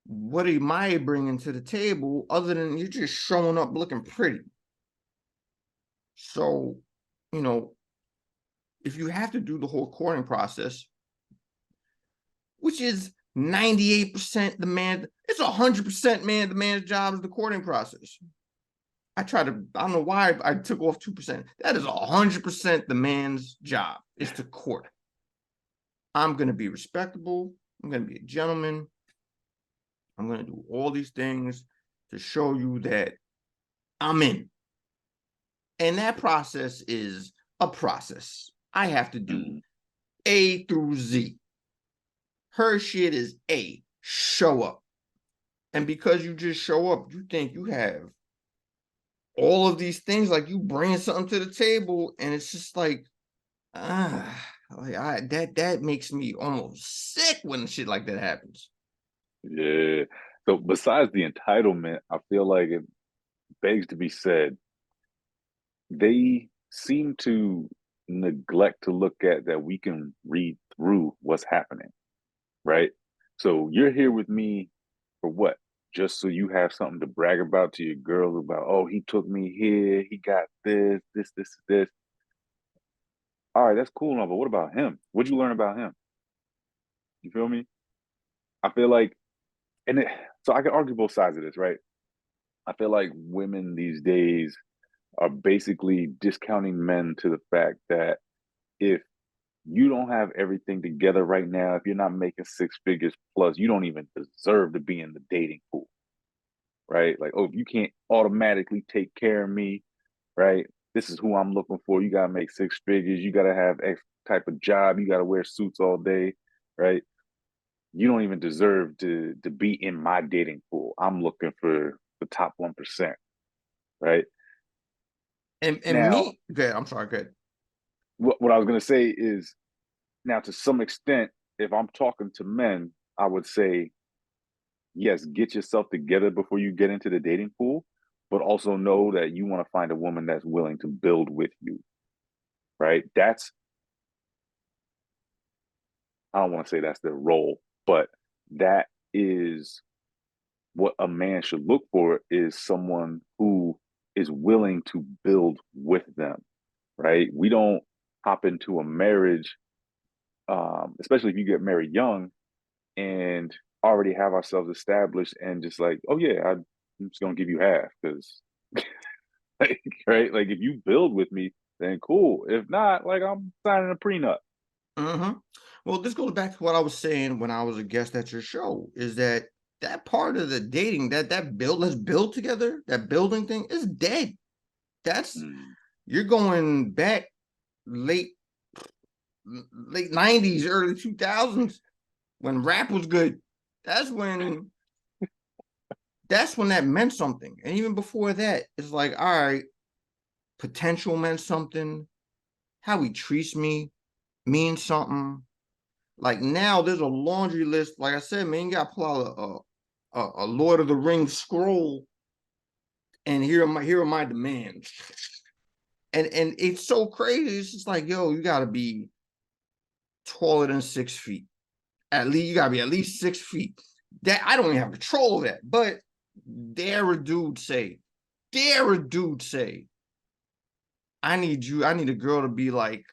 what am I bringing to the table other than you're just showing up looking pretty? So, if you have to do the whole courting process, which is 98% the man, it's 100% man, the man's job is the courting process. I don't know why I took off 2%. That is 100% the man's job is to court. I'm going to be respectable. I'm going to be a gentleman. I'm going to do all these things to show you that I'm in. And that process is a process. I have to do A through Z. Her shit is A, show up. And because you just show up, you think you have all of these things, like you bring something to the table, and it's just like, that makes me almost sick when shit like that happens. Yeah. So besides the entitlement, I feel like it begs to be said, they seem to neglect to look at that we can read through what's happening, right? So you're here with me for what? Just so you have something to brag about to your girl about, oh, he took me here, he got this. All right, that's cool enough, but what about him? What'd you learn about him? You feel me? I feel like, and it, so I can argue both sides of this, right? I feel like women these days are basically discounting men to the fact that if you don't have everything together right now, if you're not making six figures plus, you don't even deserve to be in the dating pool, right? Like, oh, if you can't automatically take care of me, right? This is who I'm looking for. You gotta make six figures. You gotta have X type of job. You gotta wear suits all day, right? You don't even deserve to be in my dating pool. I'm looking for the top 1%, right? And Now, me, good. I'm sorry, good. what I was gonna say is now to some extent, if I'm talking to men, I would say, yes, get yourself together before you get into the dating pool, but also know that you want to find a woman that's willing to build with you, right? I don't want to say that's their role, but that is what a man should look for, is someone who is willing to build with them, right? We don't hop into a marriage, especially if you get married young and already have ourselves established and just like, oh yeah, I'm just gonna give you half because like, right, like if you build with me, then cool. If not, like I'm signing a prenup. Mm-hmm. Well, this goes back to what I was saying when I was a guest at your show, is that part of the dating, let's build together, that building thing is dead. That's Mm, You're going back late 90s, early 2000s when rap was good. That's when that meant something. And even before that, it's like, all right, potential meant something. How he treats me means something. Like now, there's a laundry list. Like I said, man, you got to pull out a Lord of the Rings scroll, and here are my demands. And it's so crazy. It's just like, yo, you got to be taller than 6 feet. At least you got to be at least 6 feet. That I don't even have control of that. But dare a dude say, I need a girl to be like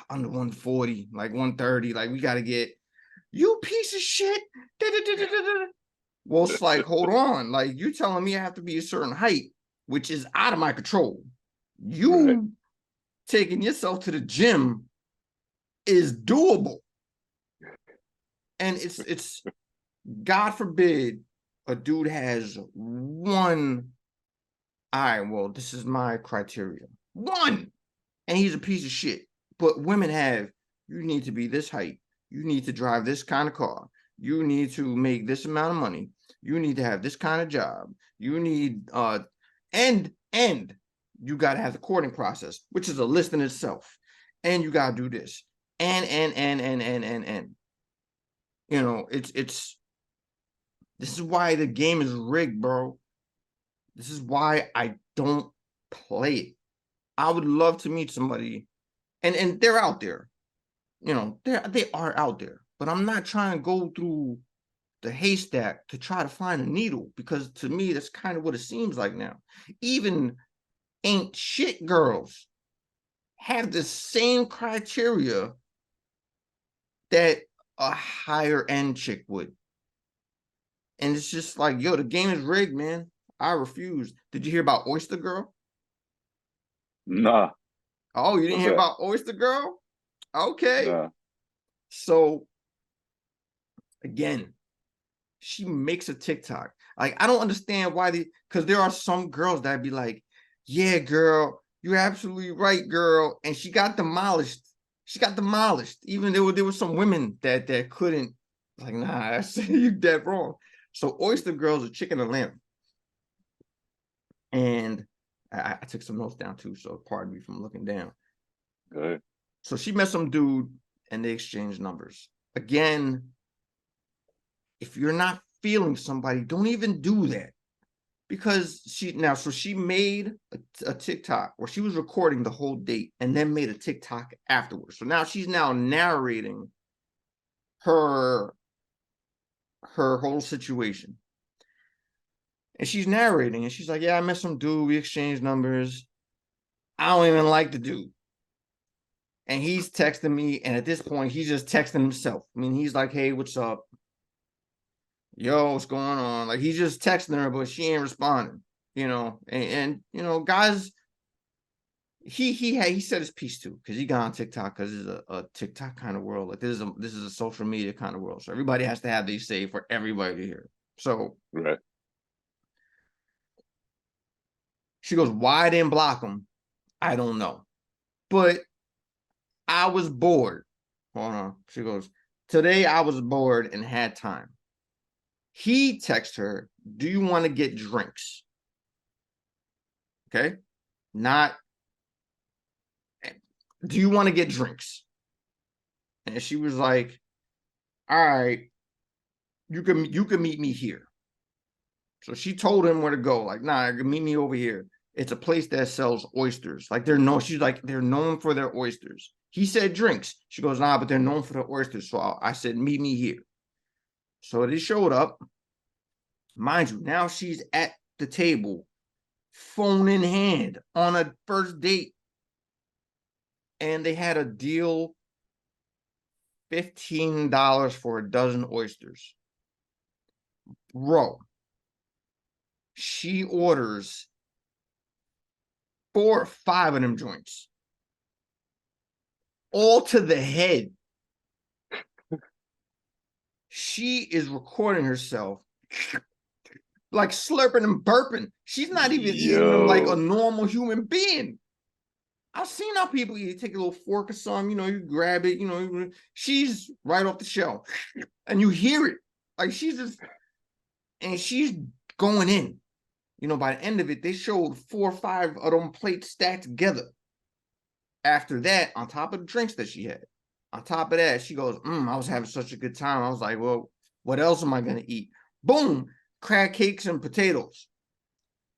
under 140, like 130. Like we got to get you piece of shit. Well, it's like, hold on. Like you're telling me I have to be a certain height, which is out of my control. right. You taking yourself to the gym is doable. And it's God forbid a dude has one. All right, well, this is my criteria. One, and he's a piece of shit. But women have, you need to be this height. You need to drive this kind of car. You need to make this amount of money. You need to have this kind of job. You need and you got to have the courting process, which is a list in itself. And you got to do this. And. You know, it's this is why the game is rigged, bro. This is why I don't play it. I would love to meet somebody, and they're out there. You know, they are out there. But I'm not trying to go through the haystack to try to find a needle, because to me that's kind of what it seems like now. Even ain't shit girls have the same criteria that a higher end chick would. And it's just like, yo, the game is rigged, man. I refuse. Did you hear about Oyster Girl? Nah, Oh, you didn't what's hear that? about Oyster Girl? Okay. Nah. So again, she makes a TikTok. Like, I don't understand why because there are some girls that be like, yeah, girl, you're absolutely right, girl. And she got demolished. Even there were some women that couldn't, like, nah, you dead wrong. So Oyster Girl's a chicken and lamb. And I took some notes down too, so pardon me from looking down. Good. So she met some dude and they exchanged numbers. Again, if you're not feeling somebody, don't even do that. Because she made a TikTok where she was recording the whole date and then made a TikTok afterwards. So now she's narrating her whole situation. And she's narrating and she's like, yeah, I met some dude, we exchanged numbers. I don't even like the dude. And he's texting me, and at this point, he's just texting himself. I mean, he's like, hey, what's up? Yo, what's going on? Like, he's just texting her, but she ain't responding, you know. And you know, guys, he said his piece too, because he got on TikTok, because it's a TikTok kind of world. Like, this is a social media kind of world. So everybody has to have these say for everybody to hear. So Right. she goes, why I didn't block him? I don't know. But I was bored. Hold on. She goes, today I was bored and had time. He texts her, do you want to get drinks? Okay. Not, do you want to get drinks? And she was like, all right. you can meet me here. So she told him where to go. Like, nah, meet me over here. It's a place that sells oysters. Like she's like, they're known for their oysters. He said drinks. She goes, nah, but they're known for their oysters. So I said, meet me here. So they showed up. Mind you, now she's at the table, phone in hand, on a first date. And they had a deal, $15 for a dozen oysters. Bro, she orders 4 or 5 of them joints, all to the head. She is recording herself like slurping and burping. She's not even eating them like a normal human being. I've seen how people eat. Take a little fork or something, you grab it, she's right off the shelf and you hear it. Like she's going in. By the end of it, they showed 4 or 5 of them plates stacked together. After that, on top of the drinks that she had, on top of that, she goes, I was having such a good time. I was like, well, what else am I going to eat? Boom, crab cakes and potatoes.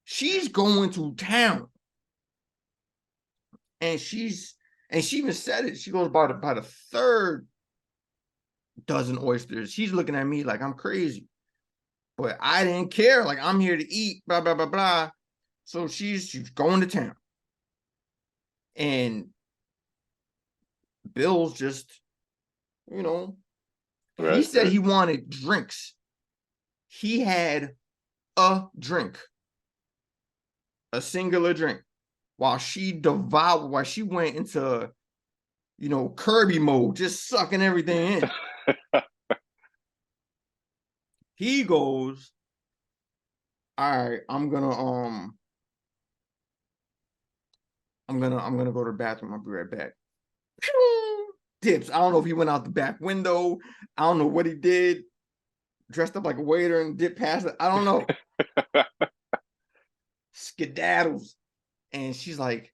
She's going to town. And she even said it. She goes, by the 3rd dozen oysters, she's looking at me like I'm crazy. But I didn't care. Like, I'm here to eat, blah, blah, blah, blah. So she's going to town. And Bill's just, he said he wanted drinks. He had a drink, a singular drink, while she went into, Kirby mode, just sucking everything in. He goes, all right, I'm gonna go to the bathroom. I'll be right back. Dips. I don't know if he went out the back window. I don't know what he did. Dressed up like a waiter and dipped past it. I don't know. Skedaddles. And she's like,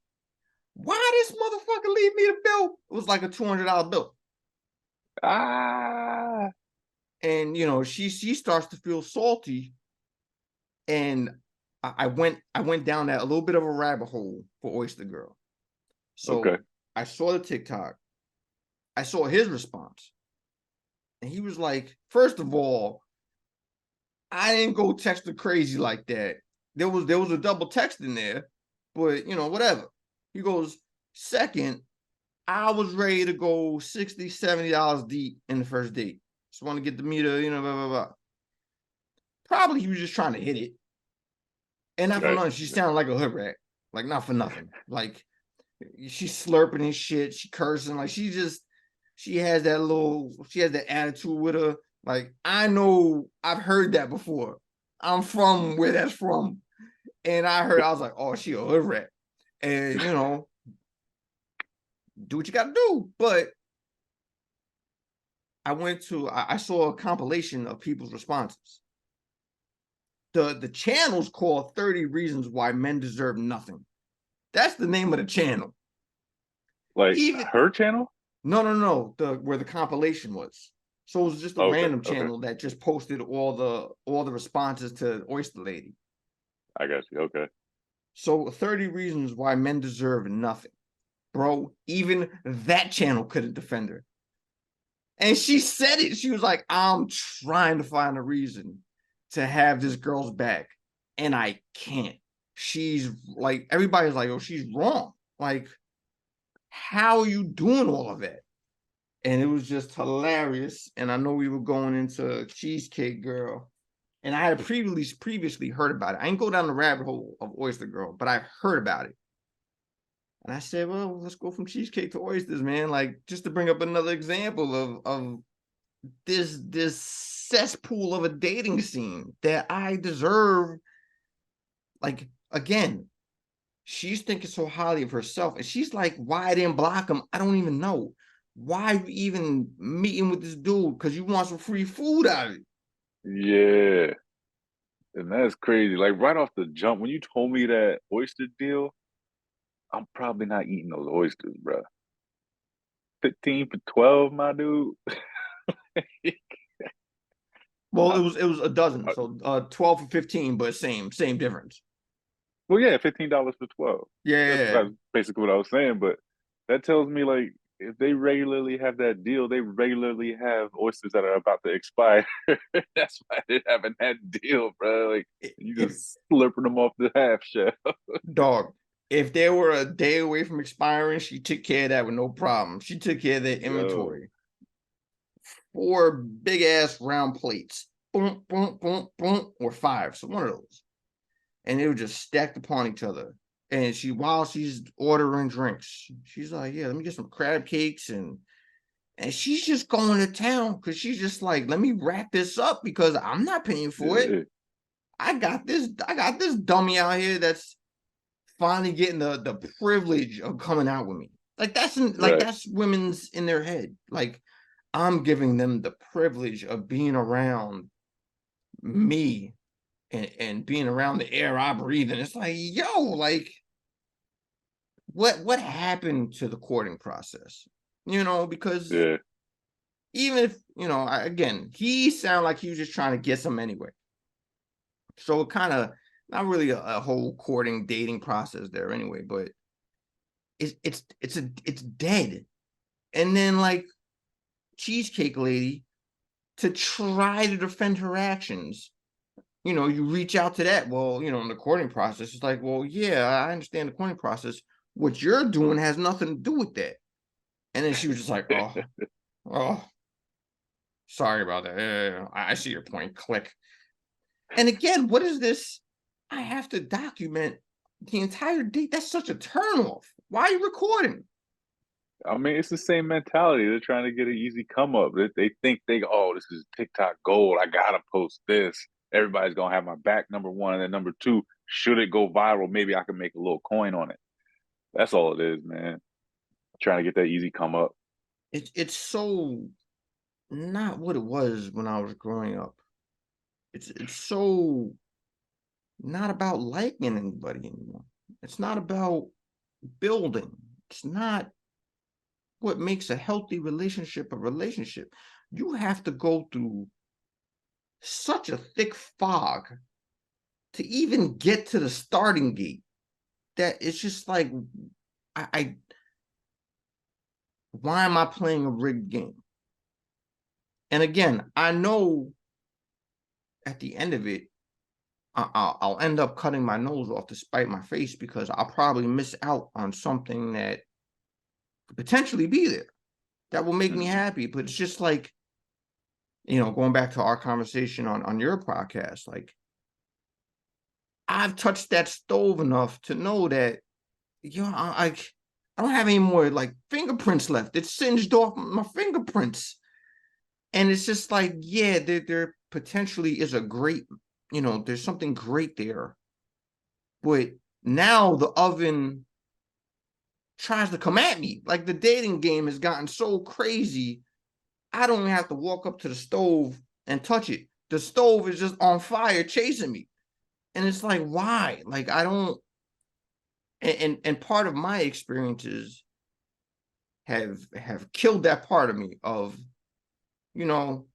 why this motherfucker leave me the bill? It was like a $200 bill. Ah. And she starts to feel salty. And I went down that a little bit of a rabbit hole for Oyster Girl. So I saw the TikTok. I saw his response. And he was like, first of all, I didn't go text her crazy like that. There was a double text in there, but whatever. He goes, second, I was ready to go $60, $70 deep in the first date. Just want to get the meter, blah, blah, blah. Probably he was just trying to hit it. And not for nothing, she sounded like a hood rat. Like, not for nothing. Like, she's slurping and shit. She cursing. Like, she has that attitude with her. Like, I know I've heard that before. I'm from where that's from. And I was like, oh, she a hood rat. And, do what you got to do. But I saw a compilation of people's responses. The channel's called 30 Reasons Why Men Deserve Nothing. That's the name of the channel. Like her channel? No. Where the compilation was. So it was just a random channel that just posted all the responses to Oyster Lady. I got you. Okay. So 30 Reasons Why Men Deserve Nothing. Bro, even that channel couldn't defend her. And she said it. She was like, I'm trying to find a reason to have this girl's back. And I can't. She's like, everybody's like, oh, she's wrong. Like, how are you doing all of that? And it was just hilarious. And I know we were going into Cheesecake Girl. And I had previously heard about it. I didn't go down the rabbit hole of Oyster Girl, but I heard about it. And I said, well, let's go from cheesecake to oysters, man. Like, just to bring up another example of this cesspool of a dating scene that I deserve. Like, again, she's thinking so highly of herself. And she's like, why I didn't block him, I don't even know. Why are you even meeting with this dude? Because you want some free food out of it. Yeah. And that's crazy. Like, right off the jump, when you told me that oyster deal, I'm probably not eating those oysters, bro. 15 for 12, my dude. Well, Uh, it was a dozen, uh, so 12 for 15, but same difference. well, yeah, $15 for 12. Yeah, That's basically what I was saying. But that tells me like if they regularly have that deal, they regularly have oysters that are about to expire. That's why they're having that deal, bro. Like you if just slurping them off the half shell. dog, if they were a day away from expiring, she took care of that with no problem. She took care of their Yo, inventory. 4 big ass round plates, boom, boom, boom, boom, or 5, so one of those, and they were just stacked upon each other. And while she's ordering drinks, she's like, "Yeah, let me get some crab cakes," and she's just going to town because she's just like, "Let me wrap this up because I'm not paying for it. yeah, I got this. I got this dummy out here that's finally getting the privilege of coming out with me." Like right. that's women's in their head. Like I'm giving them the privilege of being around me and being around the air I breathe. And it's like, yo, like what happened to the courting process? Because Yeah, even if, again, he sounded like he was just trying to get some anyway. So it kind of not really a whole courting dating process there anyway, but it's dead. And then like Cheesecake Lady, to try to defend her actions, you reach out to that. Well, in the courting process, it's like, well, yeah, I understand the courting process. What you're doing has nothing to do with that. And then she was just like, oh, sorry about that. I see your point. Click. And again, what is this? I have to document the entire date. That's such a turnoff. Why are you recording? I mean, it's the same mentality. They're trying to get an easy come up. They think oh, this is TikTok gold. I gotta post this. Everybody's gonna have my back. Number one, and then number two, should it go viral, maybe I can make a little coin on it. That's all it is, man. Trying to get that easy come up. It's so not what it was when I was growing up. It's so not about liking anybody anymore. It's not about building. It's not what makes a healthy relationship a relationship. You have to go through such a thick fog to even get to the starting gate that it's just like, I why am I playing a rigged game? And again, I know at the end of it, I'll end up cutting my nose off to spite my face because I'll probably miss out on something that could potentially be there that will make me Mhm. happy. But it's just like, going back to our conversation on your podcast, like I've touched that stove enough to know that, I don't have any more like fingerprints left. It's singed off my fingerprints. And it's just like, yeah, there potentially is a great, there's something great there. But now the oven tries to come at me. Like the dating game has gotten so crazy, I don't even have to walk up to the stove and touch it. The stove is just on fire chasing me. And it's like, why? Like I don't and part of my experiences have killed that part of me of, you know,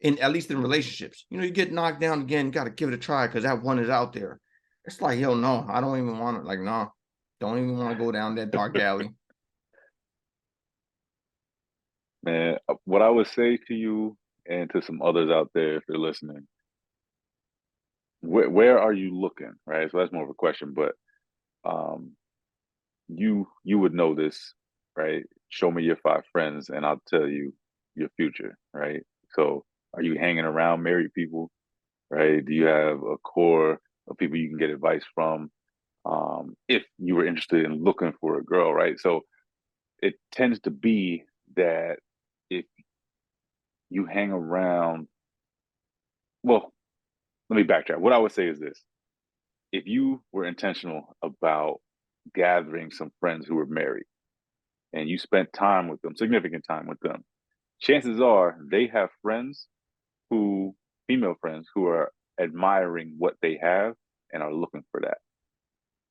in at least in relationships. You get knocked down again, got to give it a try because that one is out there. It's like, yo, no, I don't even want to. Like, no, don't even want to go down that dark alley. Man, what I would say to you and to some others out there, if they're listening, where are you looking, right? So that's more of a question, but um, you would know this, right? Show me your 5 friends, and I'll tell you your future, right? So, are you hanging around married people, right? Do you have a core of people you can get advice from? If you were interested in looking for a girl, right? So, it tends to be that if you hang around, well, let me backtrack. What I would say is this: if you were intentional about gathering some friends who were married and you spent time with them, significant time with them, chances are they have friends who, female friends, who are admiring what they have and are looking for that,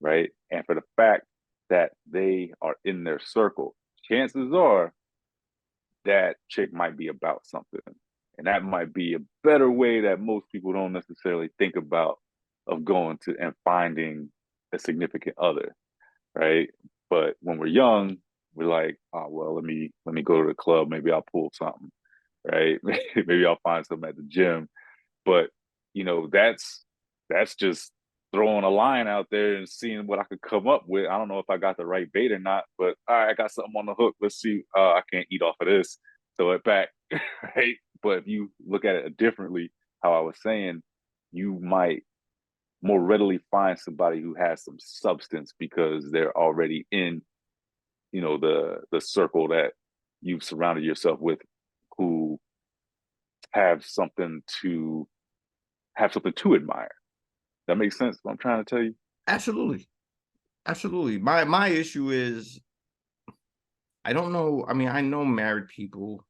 right? And for the fact that they are in their circle, chances are that chick might be about something. And that might be a better way that most people don't necessarily think about of going to and finding a significant other, right? But when we're young, we're like, oh well, let me go to the club. Maybe I'll pull something, right? Maybe I'll find something at the gym. But that's just throwing a line out there and seeing what I could come up with. I don't know if I got the right bait or not, but all right, I got something on the hook. Let's see. I can't eat off of this. Throw it back, right? But if you look at it differently, how I was saying, you might more readily find somebody who has some substance because they're already in, the circle that you've surrounded yourself with, who have something to admire. That makes sense. What I'm trying to tell you. Absolutely. Absolutely. My issue is, I don't know. I mean, I know married people,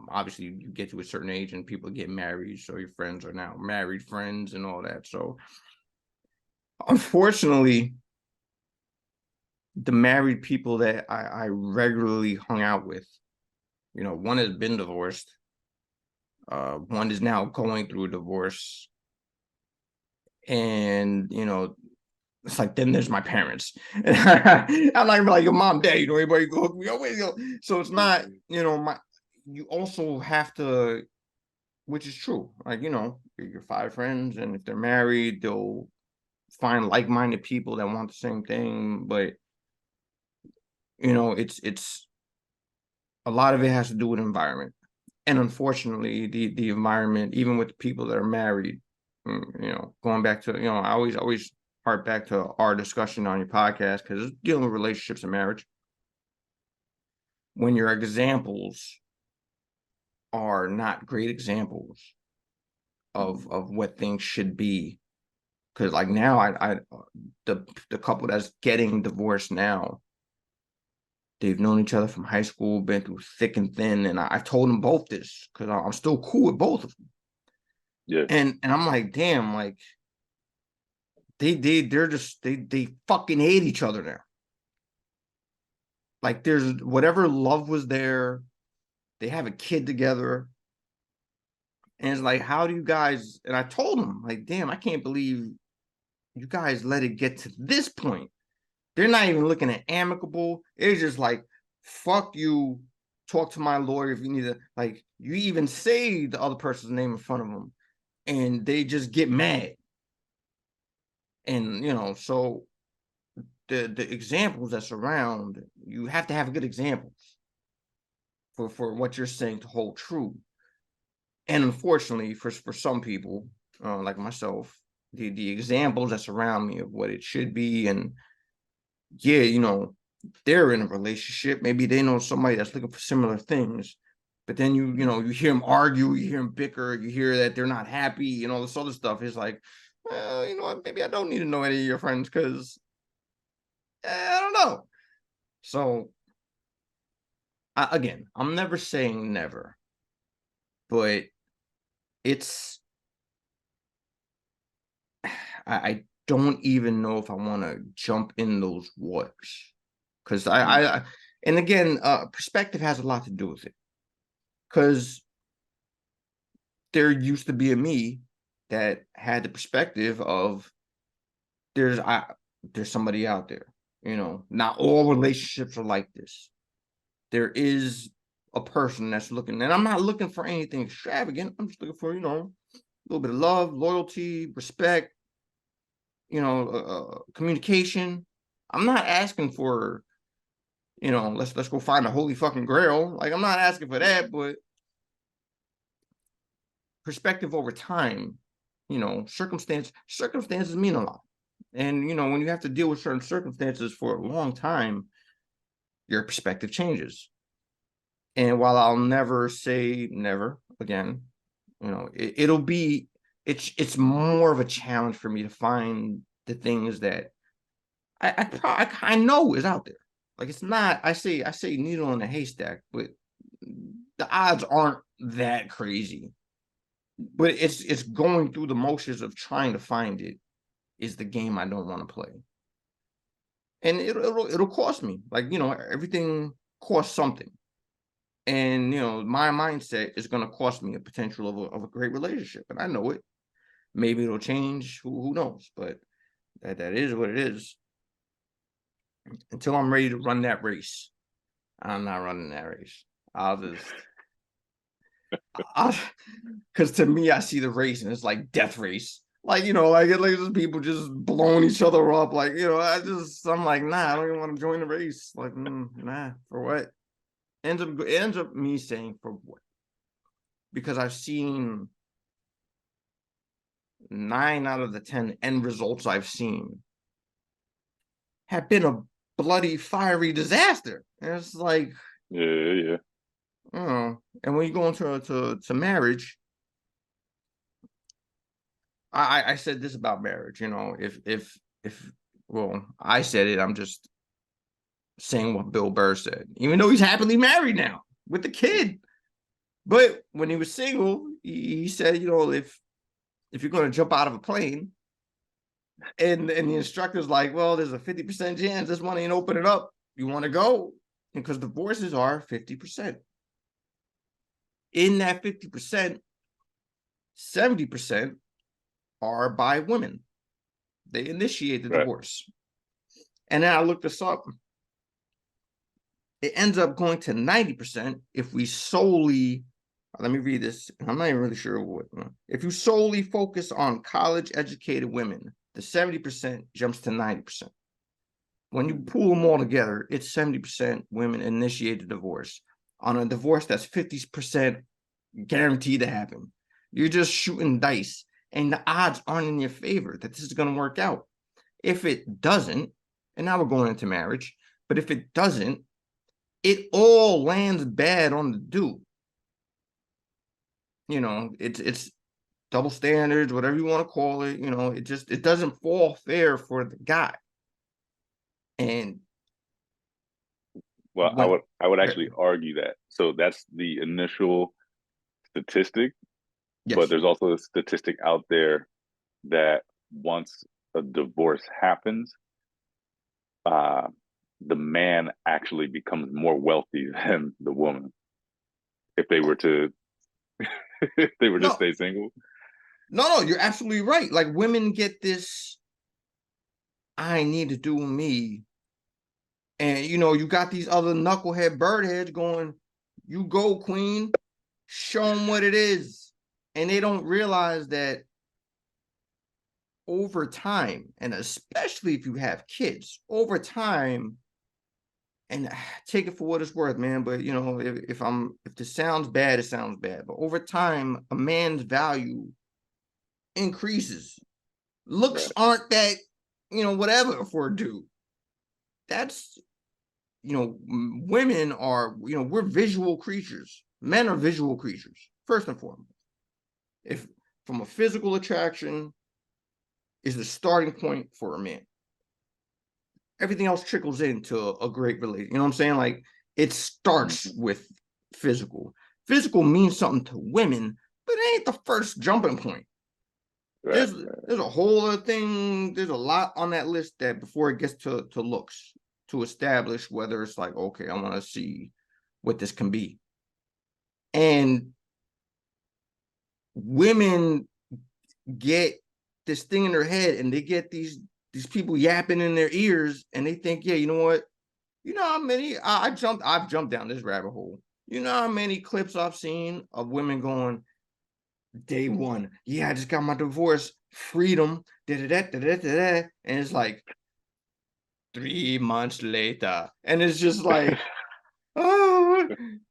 obviously you get to a certain age and people get married. So your friends are now married friends and all that. So unfortunately, the married people that I regularly hung out with, one has been divorced. One is now going through a divorce. And, it's like, then there's my parents. I'm not even like, your mom, dad, anybody go hook me up with? So it's not, you also have to, which is true. Like, your 5 friends, and if they're married, they'll find like-minded people that want the same thing. But, it's a lot of it has to do with environment. And unfortunately, the environment, even with the people that are married, going back to, I always hark back to our discussion on your podcast, because it's dealing with relationships and marriage. When your examples are not great examples of what things should be, because like now, the couple that's getting divorced now, they've known each other from high school, been through thick and thin, and I told them both this because I'm still cool with both of them. Yeah. And I'm like, damn, like they're just they fucking hate each other now. Like there's whatever love was there, they have a kid together. And it's like, how do you guys, and I told them, like, damn, I can't believe you guys let it get to this point. They're not even looking at amicable. It's just like, fuck you, talk to my lawyer if you need to. Like, you even say the other person's name in front of them, and they just get mad. And, so the examples that's around, you have to have good examples for what you're saying to hold true. And unfortunately, for some people, like myself, the examples that's around me of what it should be, and yeah, they're in a relationship. Maybe they know somebody that's looking for similar things, but then you hear them argue, you hear them bicker, you hear that they're not happy, and all this other stuff. It's like, well, you know what? Maybe I don't need to know any of your friends because I don't know. So again, I'm never saying never, but it's I don't even know if I want to jump in those waters, because I and again, perspective has a lot to do with it, because there used to be a me that had the perspective of there's somebody out there. Not all relationships are like this. There is a person that's looking, and I'm not looking for anything extravagant. I'm just looking for, a little bit of love, loyalty, respect, communication. I'm not asking for, let's go find a holy fucking grail. Like, I'm not asking for that, but perspective over time, circumstances mean a lot. And, when you have to deal with certain circumstances for a long time, your perspective changes. And while I'll never say never again, it's more of a challenge for me to find the things that I know is out there. Like, it's not, I say needle in a haystack, but the odds aren't that crazy. But it's going through the motions of trying to find it is the game I don't want to play. And it'll cost me. Like, everything costs something. And my mindset is going to cost me a potential of a great relationship, and I know it. Maybe it'll change. Who knows? But that is what it is. Until I'm ready to run that race, I'm not running that race. Because to me, I see the race and it's like death race. Like, like just people just blowing each other up. Like, I'm like, nah, I don't even want to join the race. Like, nah, for what? Ends up me saying for what? Because I've seen 9 out of the 10 end results I've seen have been a bloody, fiery disaster. And it's like, yeah. And when you go into marriage, I said this about marriage, if well, I said it, I'm just saying what Bill Burr said, even though he's happily married now with the kid. But when he was single, he said, if you're going to jump out of a plane and the instructor's like, well, there's a 50% chance this money ain't open it up, you want to go? Because divorces are 50%. In that 50%, 70% are by women. They initiate the divorce. And then I looked this up. It ends up going to 90% if we solely, let me read this. I'm not even really sure what. If you solely focus on college-educated women, the 70% jumps to 90%. When you pull them all together, it's 70% women initiate the divorce. On a divorce that's 50% guaranteed to happen. You're just shooting dice, and the odds aren't in your favor that this is going to work out. If it doesn't, and now we're going into marriage, but if it doesn't, it all lands bad on the dude. It's double standards, whatever you want to call it. It doesn't fall fair for the guy. And well, I would actually argue that. So that's the initial statistic, yes. But there's also a statistic out there that once a divorce happens, the man actually becomes more wealthy than the woman if they were to stay single. No, you're absolutely right. Like, women get this, I need to do me. And you got these other knucklehead birdheads going, you go, queen, show them what it is. And they don't realize that over time, and especially if you have kids, over time, and take it for what it's worth, man. But if this sounds bad, it sounds bad. But over time, a man's value increases. Looks aren't that, whatever for a dude. That's, women are, we're visual creatures. Men are visual creatures, first and foremost. If from a physical attraction is the starting point for a man, everything else trickles into a great relation. You know what I'm saying? Like, it starts with physical. Physical means something to women, but it ain't the first jumping point. There's a whole other thing. There's a lot on that list that before it gets to looks, to establish whether it's like, okay, I want to see what this can be. And women get this thing in their head, and they get these people yapping in their ears, and they think, yeah, you know what? You know how many I've jumped down this rabbit hole. You know how many clips I've seen of women going, day one, yeah, I just got my divorce, freedom, and it's like 3 months later, and it's just like, oh,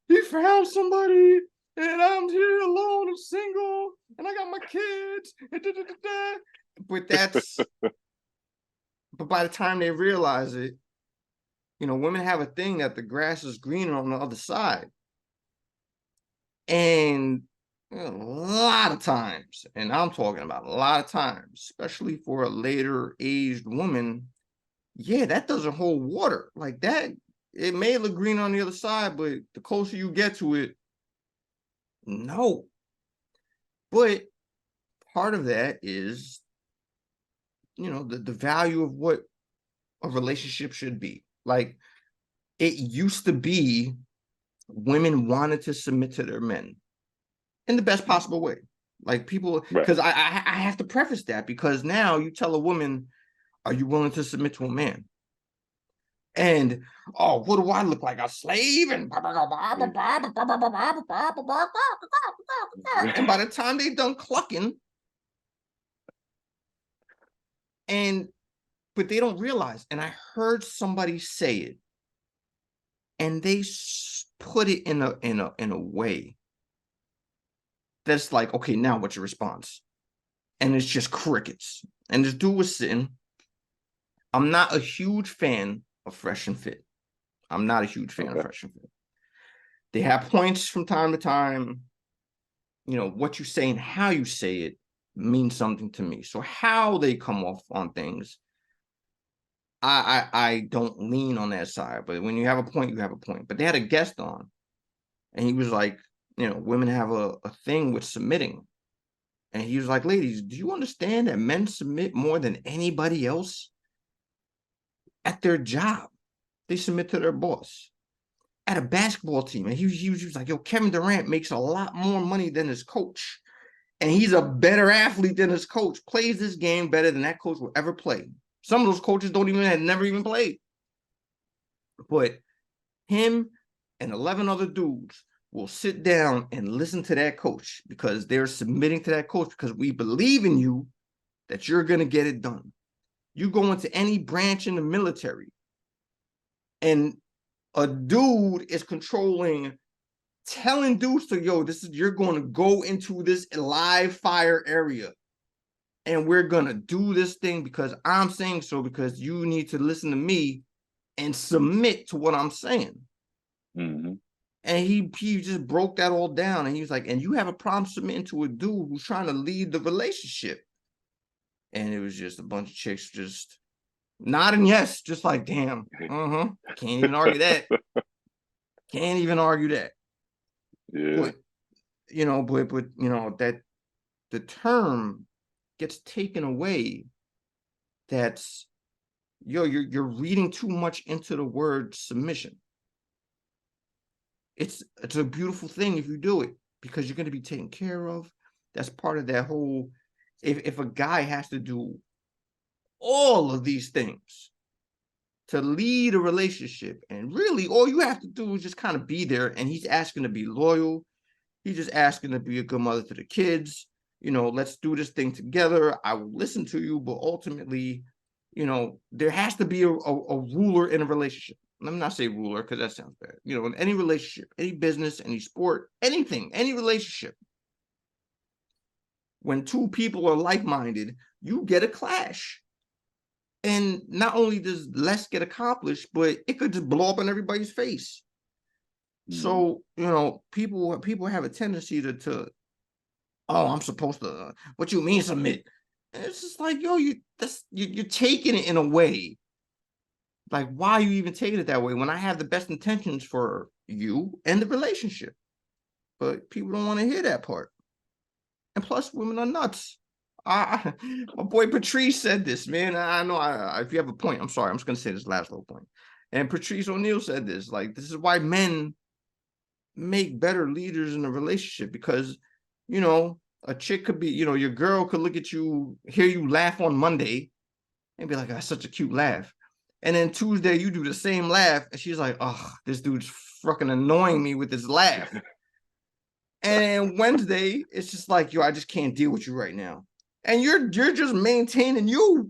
he found somebody, and I'm here alone and single, and I got my kids, but by the time they realize it, women have a thing that the grass is greener on the other side. And a lot of times, and I'm talking about a lot of times, especially for a later aged woman, yeah, that doesn't hold water. Like that, it may look green on the other side, but the closer you get to it, no. But part of that is, the value of what a relationship should be. Like, it used to be women wanted to submit to their men in the best possible way. Like people, because I have to preface that, because now you tell a woman, are you willing to submit to a man? And oh, what do I look like? A slave? And by the time they done clucking, but they don't realize, and I heard somebody say it, and they put it in a way that's like, okay, now what's your response? And it's just crickets. And this dude was sitting. I'm not a huge fan of Fresh and Fit. I'm not a huge fan of Fresh and Fit. They have points from time to time. You know, what you say and how you say it means something to me. So how they come off on things, I don't lean on that side. But when you have a point, you have a point. But they had a guest on, and he was like, you know, women have a thing with submitting. And he was like, ladies, do you understand that men submit more than anybody else at their job? They submit to their boss. At a basketball team, and he was like, yo, Kevin Durant makes a lot more money than his coach. And he's a better athlete than his coach, plays this game better than that coach will ever play. Some of those coaches never even played. But him and 11 other dudes will sit down and listen to that coach because they're submitting to that coach because we believe in you that you're going to get it done. You go into any branch in the military and a dude is telling dudes to, yo, you're going to go into this live fire area and we're going to do this thing because I'm saying so, because you need to listen to me and submit to what I'm saying. Mm-hmm. And he just broke that all down. And he was like, and you have a problem submitting to a dude who's trying to lead the relationship. And it was just a bunch of chicks just nodding yes, just like, damn, can't even argue that. Can't even argue that. Yeah. But you know, that the term gets taken away. That's you're reading too much into the word submission. It's a beautiful thing if you do it, because you're going to be taken care of. That's part of that whole. If a guy has to do all of these things to lead a relationship, and really all you have to do is just kind of be there, and he's asking to be loyal. He's just asking to be a good mother to the kids. You know, let's do this thing together. I will listen to you, but ultimately, you know, there has to be a ruler in a relationship. Let me not say ruler because that sounds bad. You know, in any relationship, any business, any sport, anything, any relationship, when two people are like-minded, you get a clash. And not only does less get accomplished, but it could just blow up in everybody's face. So, you know, people have a tendency to oh, I'm supposed to, what you mean submit? And it's just like, yo, you're taking it in a way. Like, why are you even taking it that way when I have the best intentions for you and the relationship? But people don't want to hear that part. And plus, women are nuts. My boy Patrice said this, man. I know if you have a point, I'm sorry. I'm just going to say this last little point. And Patrice O'Neal said this, like, this is why men make better leaders in a relationship, because, you know, a chick could be, you know, your girl could look at you, hear you laugh on Monday and be like, that's such a cute laugh. And then Tuesday you do the same laugh and she's like, oh, this dude's fucking annoying me with his laugh. And Wednesday it's just like, yo, I just can't deal with you right now. And you're just maintaining you're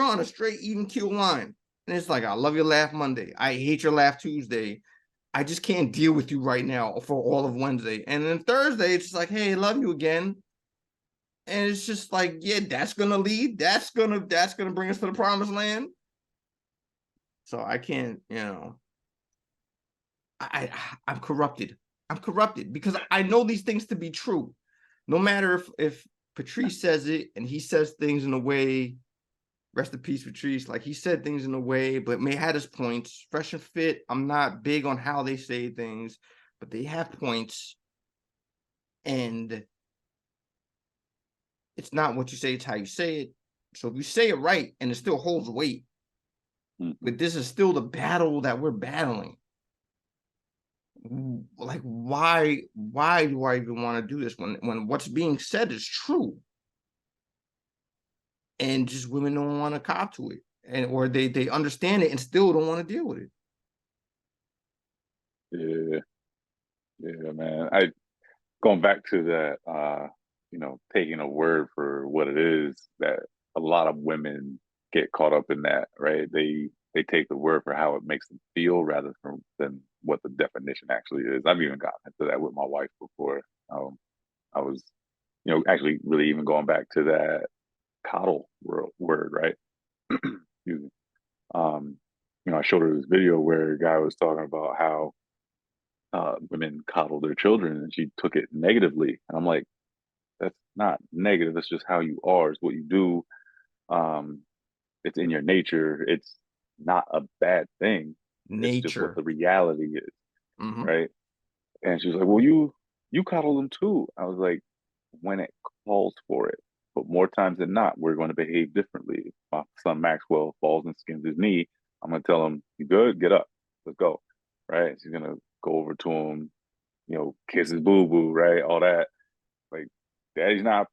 on a straight even keel line. And it's like, I love your laugh Monday, I hate your laugh Tuesday, I just can't deal with you right now for all of Wednesday. And then Thursday, it's just like, hey, I love you again. And it's just like, yeah, that's gonna lead. That's gonna bring us to the promised land. So I can't, you know, I'm corrupted. I'm corrupted because I know these things to be true. No matter if Patrice says it and he says things in a way, rest in peace, Patrice. Like, he said things in a way, but may had his points. Fresh and Fit, I'm not big on how they say things, but they have points. And it's not what you say, it's how you say it. So if you say it right and it still holds weight, but this is still the battle that we're battling. like, why do I even want to do this when what's being said is true? And just women don't want to cop to it, and or they understand it and still don't want to deal with it. Yeah, yeah, man. I going back to that, taking a word for what it is, that a lot of women get caught up in that, right? They take the word for how it makes them feel rather than what the definition actually is. I've even gotten into that with my wife before. I was, actually really even going back to that coddle word, right? Excuse me. Um, I showed her this video where a guy was talking about how women coddle their children, and she took it negatively. And I'm like, that's not negative. That's just how you are. It's what you do. Um, it's in your nature. It's not a bad thing. It's just what Nature. the reality is, Mm-hmm. right? And she was like, "Well, you coddle them too." I was like, "When it calls for it, but more times than not, we're going to behave differently." If my son Maxwell falls and skins his knee, I'm going to tell him, "You good? Get up. Let's go." Right? She's going to go over to him, kiss his boo boo, right? All that. Like, daddy's not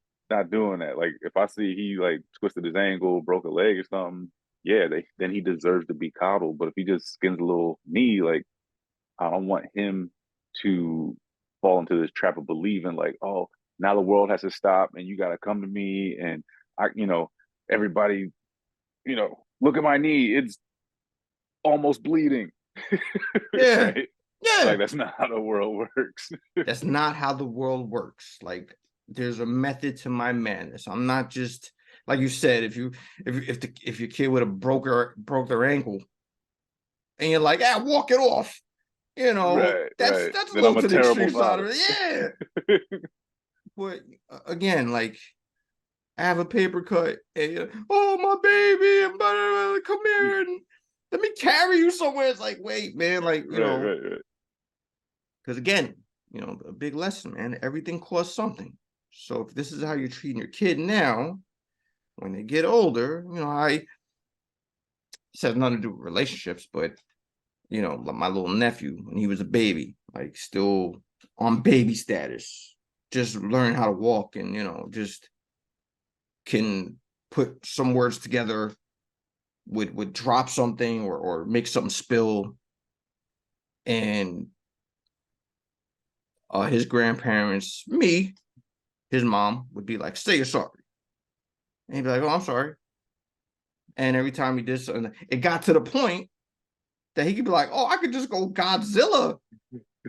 doing that. Like, if I see he like twisted his ankle, broke a leg or something, yeah, then he deserves to be coddled. But if he just skins a little knee, like, I don't want him to fall into this trap of believing like, oh, now the world has to stop and you got to come to me and everybody, look at my knee, it's almost bleeding, Yeah. right? Like Yeah. that's not how the world works. That's not how the world works. Like, there's a method to my madness. I'm not just, like you said, if your kid would have broke their ankle and you're like, ah, walk it off. Right, That's right. a Then I'm little a to the terrible extreme side of father. it. Yeah. But again, like, I have a paper cut and oh, my baby, and blah, blah, blah, come here and let me carry you somewhere. It's like, wait, man, like, Right, right, right. because again, a big lesson, man. Everything costs something. So if this is how you're treating your kid now, when they get older, this has nothing to do with relationships, but like my little nephew when he was a baby, like still on baby status, just learn how to walk and just can put some words together, would drop something or make something spill, and his grandparents, his mom would be like, say you're sorry. And he'd be like, oh, I'm sorry. And every time he did something, it got to the point that he could be like, oh, I could just go Godzilla.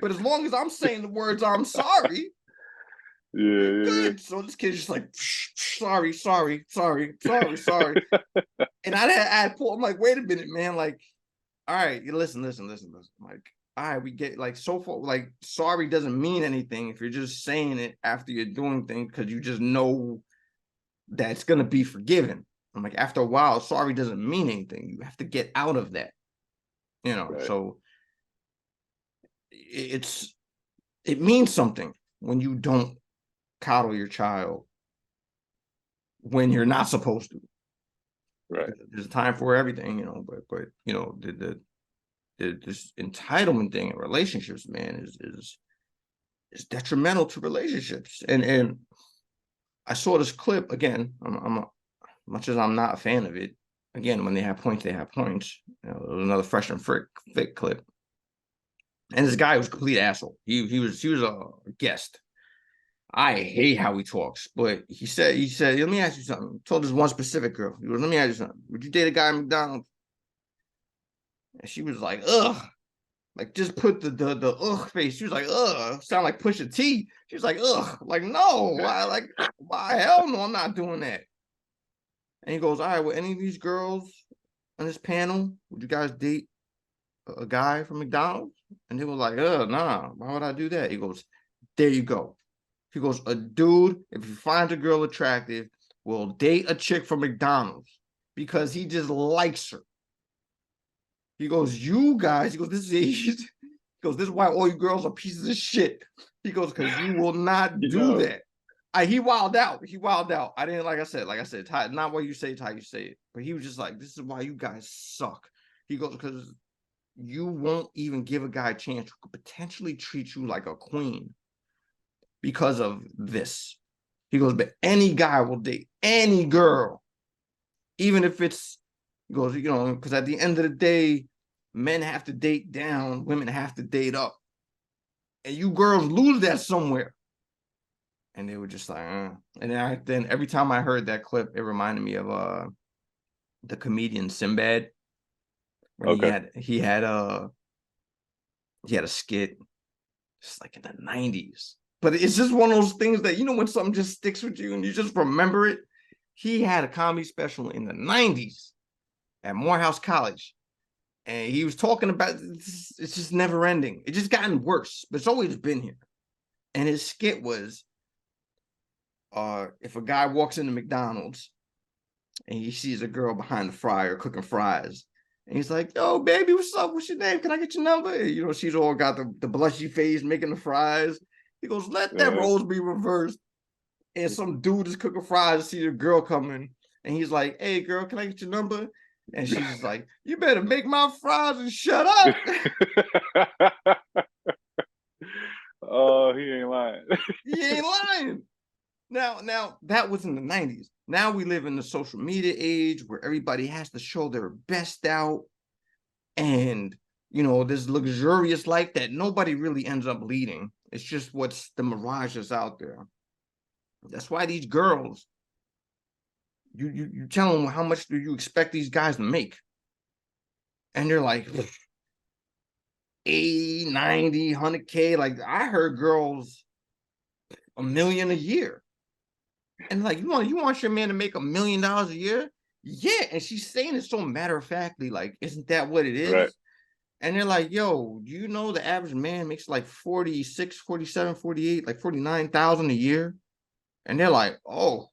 But as long as I'm saying the words, I'm sorry, we're Yeah, good. So this kid's just like, sorry, sorry, sorry, sorry, sorry. And I pull, I'm like, wait a minute, man. Like, all right, you listen. Like, all right, we get like so far, like, sorry doesn't mean anything if you're just saying it after you're doing things because you just know that's gonna be forgiven. I'm like, after a while, sorry doesn't mean anything. You have to get out of that, right, So it means something when you don't coddle your child when you're not supposed to. right. There's a time for everything, but this entitlement thing in relationships, man, is detrimental to relationships. And I saw this clip again. Much as I'm not a fan of it. Again, when they have points, they have points. There was another Fresh and Fit clip, and this guy was a complete asshole. He was a guest. I hate how he talks, but he said, let me ask you something. He told this one specific girl, he goes, let me ask you something. Would you date a guy at McDonald's? And she was like, ugh. Like, just put the ugh face. She was like, ugh, sound like Pusha T. She was like, ugh, like, no, why? Hell no, I'm not doing that. And he goes, all right, well, any of these girls on this panel, would you guys date a guy from McDonald's? And they were like, nah, why would I do that? He goes, there you go. He goes, a dude, if he finds a girl attractive, will date a chick from McDonald's because he just likes her. He goes, you guys, he goes, this is why all you girls are pieces of shit. He goes, because you will not do Yo, that. He wilded out. I didn't, like I said, not what you say, it's how you say it. But he was just like, this is why you guys suck. He goes, because you won't even give a guy a chance who could potentially treat you like a queen because of this. He goes, but any guy will date any girl, even if it's, he goes, you know, because at the end of the day, men have to date down, women have to date up. And you girls lose that somewhere. And they were just like, And then every time I heard that clip, it reminded me of the comedian Sinbad. When he had a skit, just like in the 90s. But it's just one of those things that, you know, when something just sticks with you and you just remember it. He had a comedy special in the 90s at Morehouse College. And he was talking about it's just never ending. It's just gotten worse, but it's always been here. And his skit was if a guy walks into McDonald's and he sees a girl behind the fryer cooking fries, and he's like, yo, baby, what's up? What's your name? Can I get your number? And, you know, she's all got the blushy face making the fries. He goes, let that roles be reversed. And some dude is cooking fries, see the girl coming, and he's like, hey, girl, can I get your number? And she's just like, you better make my fries and shut up. Oh, he ain't lying. He ain't lying. Now that was in the 90s. Now we live in the social media age where everybody has to show their best out. And, you know, this luxurious life that nobody really ends up leading. It's just what's the mirage that's out there. That's why these girls, you tell them how much do you expect these guys to make? And they're like, 80, 90, 100K. Like, I heard girls $1 million a year. And like, you want your man to make $1 million a year? Yeah. And she's saying it so matter-of-factly, like, isn't that what it is? Right. And they're like, yo, you know the average man makes like 46, 47, 48, like 49,000 a year? And they're like, oh.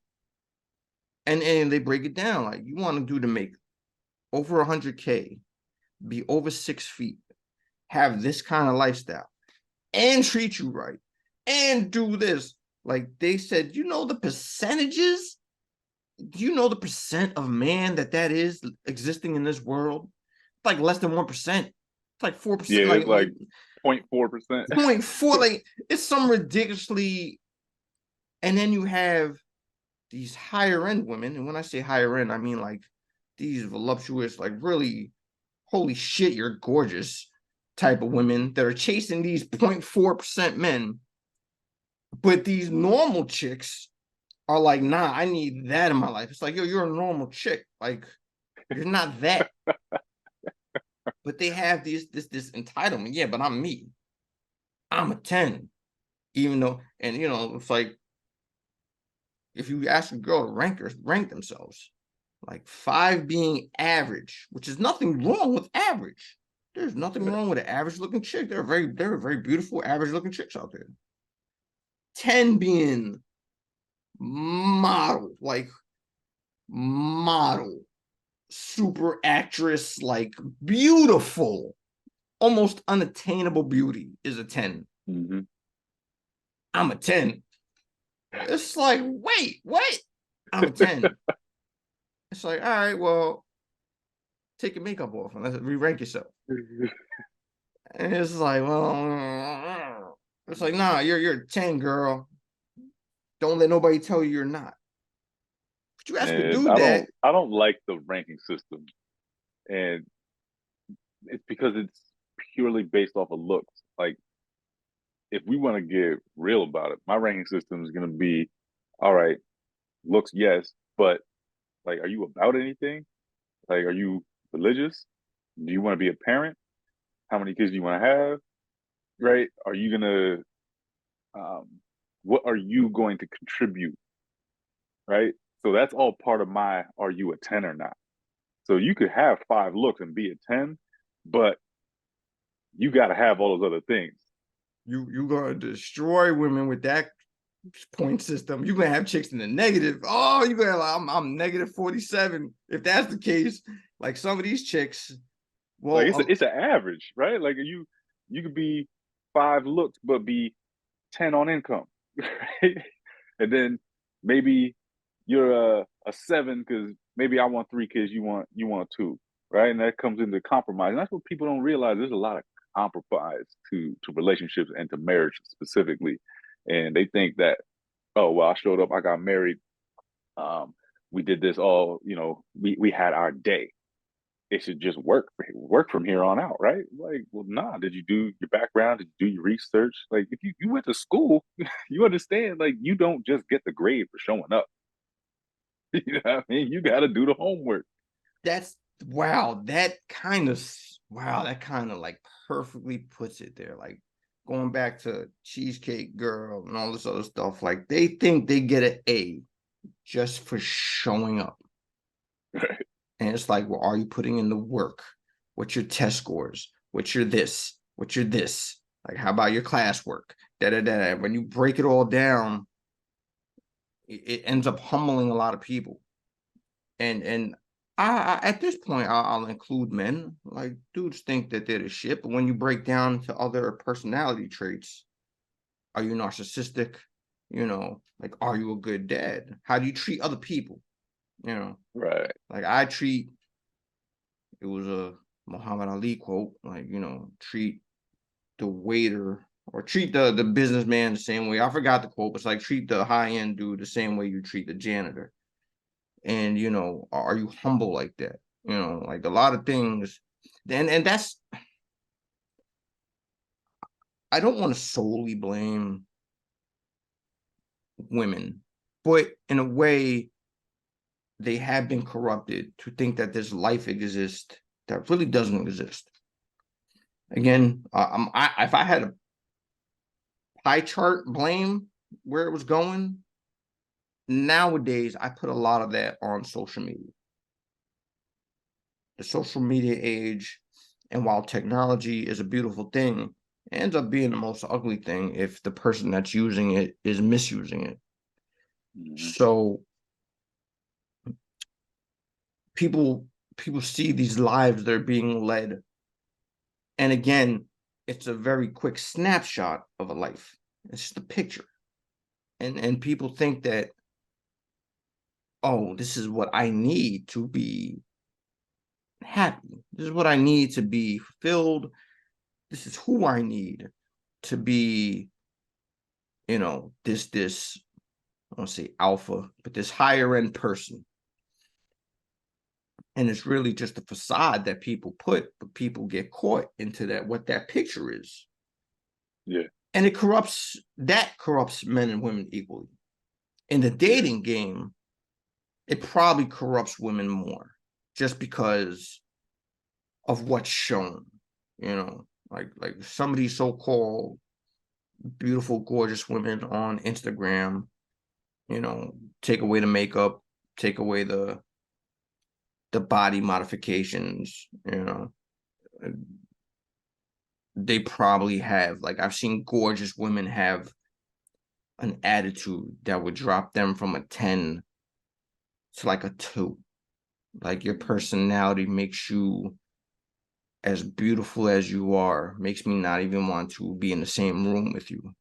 And they break it down. Like, you want a dude to make over 100K, be over 6 feet, have this kind of lifestyle, and treat you right, and do this. Like they said, you know the percentages? Do you know the percent of man that is existing in this world? It's like less than 1%. It's like 4%. Yeah, it's like 0.4%. 0.4, like it's some ridiculously. And then you have these higher end women, and when I say higher end, I mean like these voluptuous, like really, holy shit, you're gorgeous type of women that are chasing these 0.4% men. But these normal chicks are like, nah, I need that in my life. It's like, yo, you're a normal chick. Like, you're not that. But they have this entitlement. Yeah, but I'm me. I'm a 10. Even though, and you know, it's like, if you ask a girl to rank themselves, like 5 being average, which is nothing wrong with average. There's nothing wrong with an average looking chick. There are very beautiful average looking chicks out there. 10 being model, like model, super actress, like beautiful, almost unattainable beauty is a 10. Mm-hmm. I'm a 10. It's like, wait, what? I'm a 10. It's like, all right, well, take your makeup off and let's re-rank yourself. And it's like, well, it's like, nah, you're a 10, girl. Don't let nobody tell you you're not. But you ask a dude that. I don't like the ranking system. And it's because it's purely based off of looks. Like, if we want to get real about it, my ranking system is going to be, all right, looks, yes, but like, are you about anything? Like, are you religious? Do you want to be a parent? How many kids do you want to have? Right? Are you going to, what are you going to contribute? Right? So that's all part of my, are you a 10 or not? So you could have 5 looks and be a 10, but you got to have all those other things. You gonna destroy women with that point system. You're gonna have chicks in the negative. Oh, you're gonna like, I'm negative 47. If that's the case, like some of these chicks, well, like it's an average, right? Like you could be 5 looks but be 10 on income, right? And then maybe you're a 7 because maybe I want 3 kids, you want 2, right? And that comes into compromise. And that's what people don't realize. There's a lot of compromise to relationships and to marriage specifically. And they think that, oh, well, I showed up, I got married, we did this all, we had our day. It should just work from here on out, right? Like, well, nah, did you do your background? Did you do your research? Like, if you went to school, you understand, like, you don't just get the grade for showing up. You know what I mean? You got to do the homework. That's wow. That kind of like perfectly puts it there. Like going back to Cheesecake Girl and all this other stuff. Like they think they get an A just for showing up. Right. And it's like, well, are you putting in the work? What's your test scores? What's your this? What's your this? Like, how about your classwork? Da da da. When you break it all down, it ends up humbling a lot of people. And I at this point, I'll include men. Like, dudes think that they're the shit, but when you break down to other personality traits, are you narcissistic? Like, are you a good dad? How do you treat other people? Right. Like it was a Muhammad Ali quote, like, treat the waiter or treat the businessman the same way. I forgot the quote, but it's like treat the high-end dude the same way you treat the janitor. And are you humble like that? Like a lot of things. And that's, I don't want to solely blame women, but in a way they have been corrupted to think that this life exists that really doesn't exist. Again, if I had a pie chart blame where it was going, nowadays I put a lot of that on social media. The social media age, and while technology is a beautiful thing, it ends up being the most ugly thing if the person that's using it is misusing it. Mm-hmm. So people see these lives that are being led, and again, it's a very quick snapshot of a life. It's just a picture, and people think that, oh, this is what I need to be happy. This is what I need to be fulfilled. This is who I need to be, this, I don't say alpha, but this higher end person. And it's really just a facade that people put, but people get caught into that, what that picture is. Yeah. And it corrupts men and women equally. In the dating game, it probably corrupts women more just because of what's shown, like some of these so-called beautiful, gorgeous women on Instagram, take away the makeup, take away the body modifications, they probably have, like, I've seen gorgeous women have an attitude that would drop them from a 10 to like a 2. Like, your personality makes you as beautiful as you are, makes me not even want to be in the same room with you.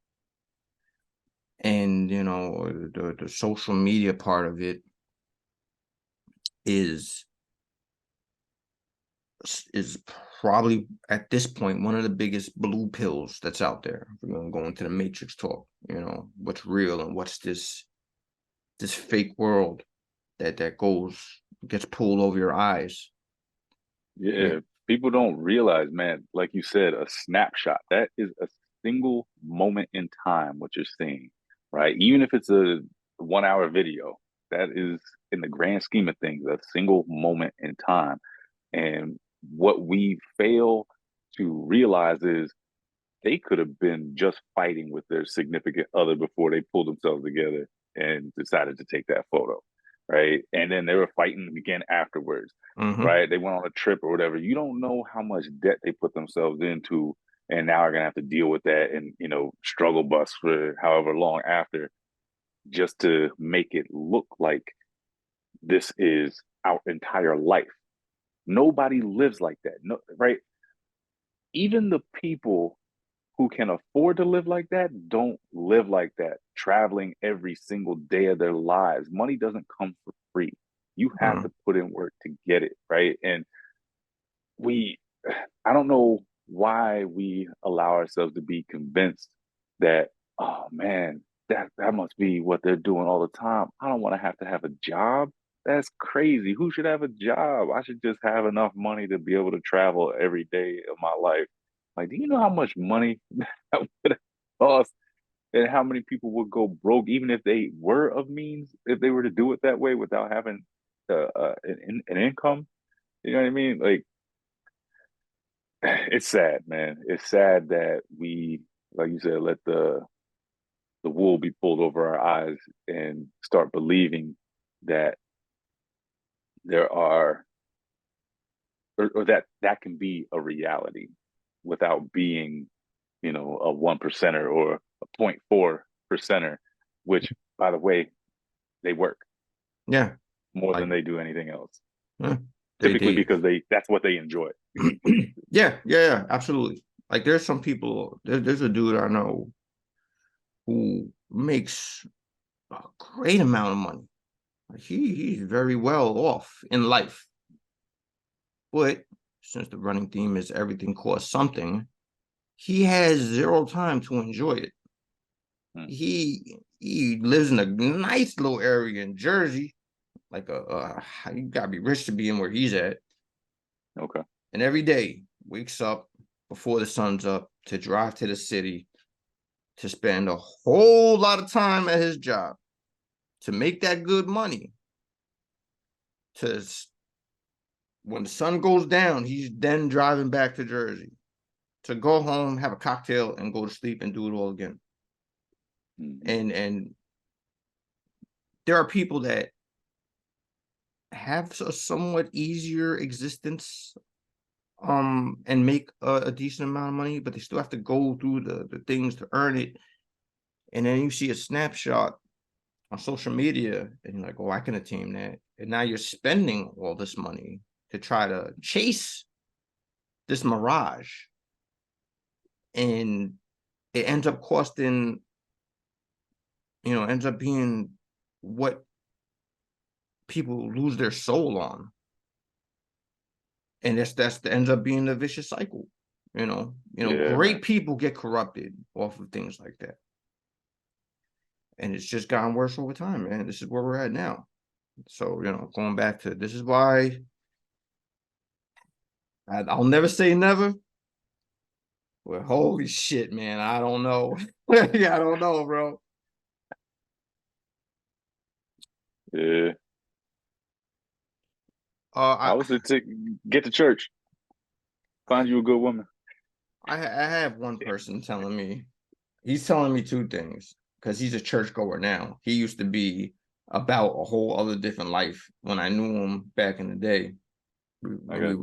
And the social media part of it is probably at this point one of the biggest blue pills that's out there. We're going to go into the matrix talk, what's real and what's this fake world that gets pulled over your eyes. Yeah, people don't realize, man, like you said, a snapshot. That is a single moment in time, what you're seeing, right? Even if it's a 1 hour video, that is, in the grand scheme of things, a single moment in time. And what we fail to realize is they could have been just fighting with their significant other before they pulled themselves together and decided to take that photo, right? And then they were fighting again afterwards, right? They went on a trip or whatever. You don't know how much debt they put themselves into, and now are gonna have to deal with that and struggle bus for however long after, just to make it look like this is our entire life. Nobody lives like that, no, right? Even the people who can afford to live like that don't live like that, traveling every single day of their lives. Money doesn't come for free. You have to put in work to get it, right? And I don't know why we allow ourselves to be convinced that, oh man, that must be what they're doing all the time. I don't want to have a job. That's crazy. Who should have a job? I should just have enough money to be able to travel every day of my life. Like, do you know how much money that would cost and how many people would go broke even if they were of means, if they were to do it that way without having an income? You know what I mean? Like, it's sad, man. It's sad that we, like you said, let the wool be pulled over our eyes and start believing that there are, or that that can be a reality without being, a 1%er or a 0.4 percenter, which, by the way, they work Yeah, more like than they do anything else. yeah, Typically they because that's what they enjoy. yeah, absolutely. Like there's some people. There's a dude I know who makes a great amount of money. Like he's very well off in life, but since the running theme is everything costs something, he has zero time to enjoy it. Hmm. He lives in a nice little area in Jersey, like you gotta be rich to be in where he's at. Okay. And every day wakes up before the sun's up to drive to the city to spend a whole lot of time at his job to make that good money. To when the sun goes down, he's then driving back to Jersey to go home, have a cocktail, and go to sleep and do it all again. Mm-hmm. And there are people that have a somewhat easier existence and make a decent amount of money, but they still have to go through the things to earn it. And then you see a snapshot on social media and you're like, oh, I can attain that. And now you're spending all this money to try to chase this mirage. And it ends up costing, ends up being what people lose their soul on. And that's ends up being a vicious cycle. Yeah, man. Great people get corrupted off of things like that. And it's just gotten worse over time, man. This is where we're at now. So, going back to this is why I'll never say never. Well, holy shit, man. I don't know. Yeah, I don't know, bro. Yeah. I Uh, was to get to church, find you a good woman. I have one person he's telling me two things because he's a churchgoer now. He used to be about a whole other different life when I knew him back in the day. Okay.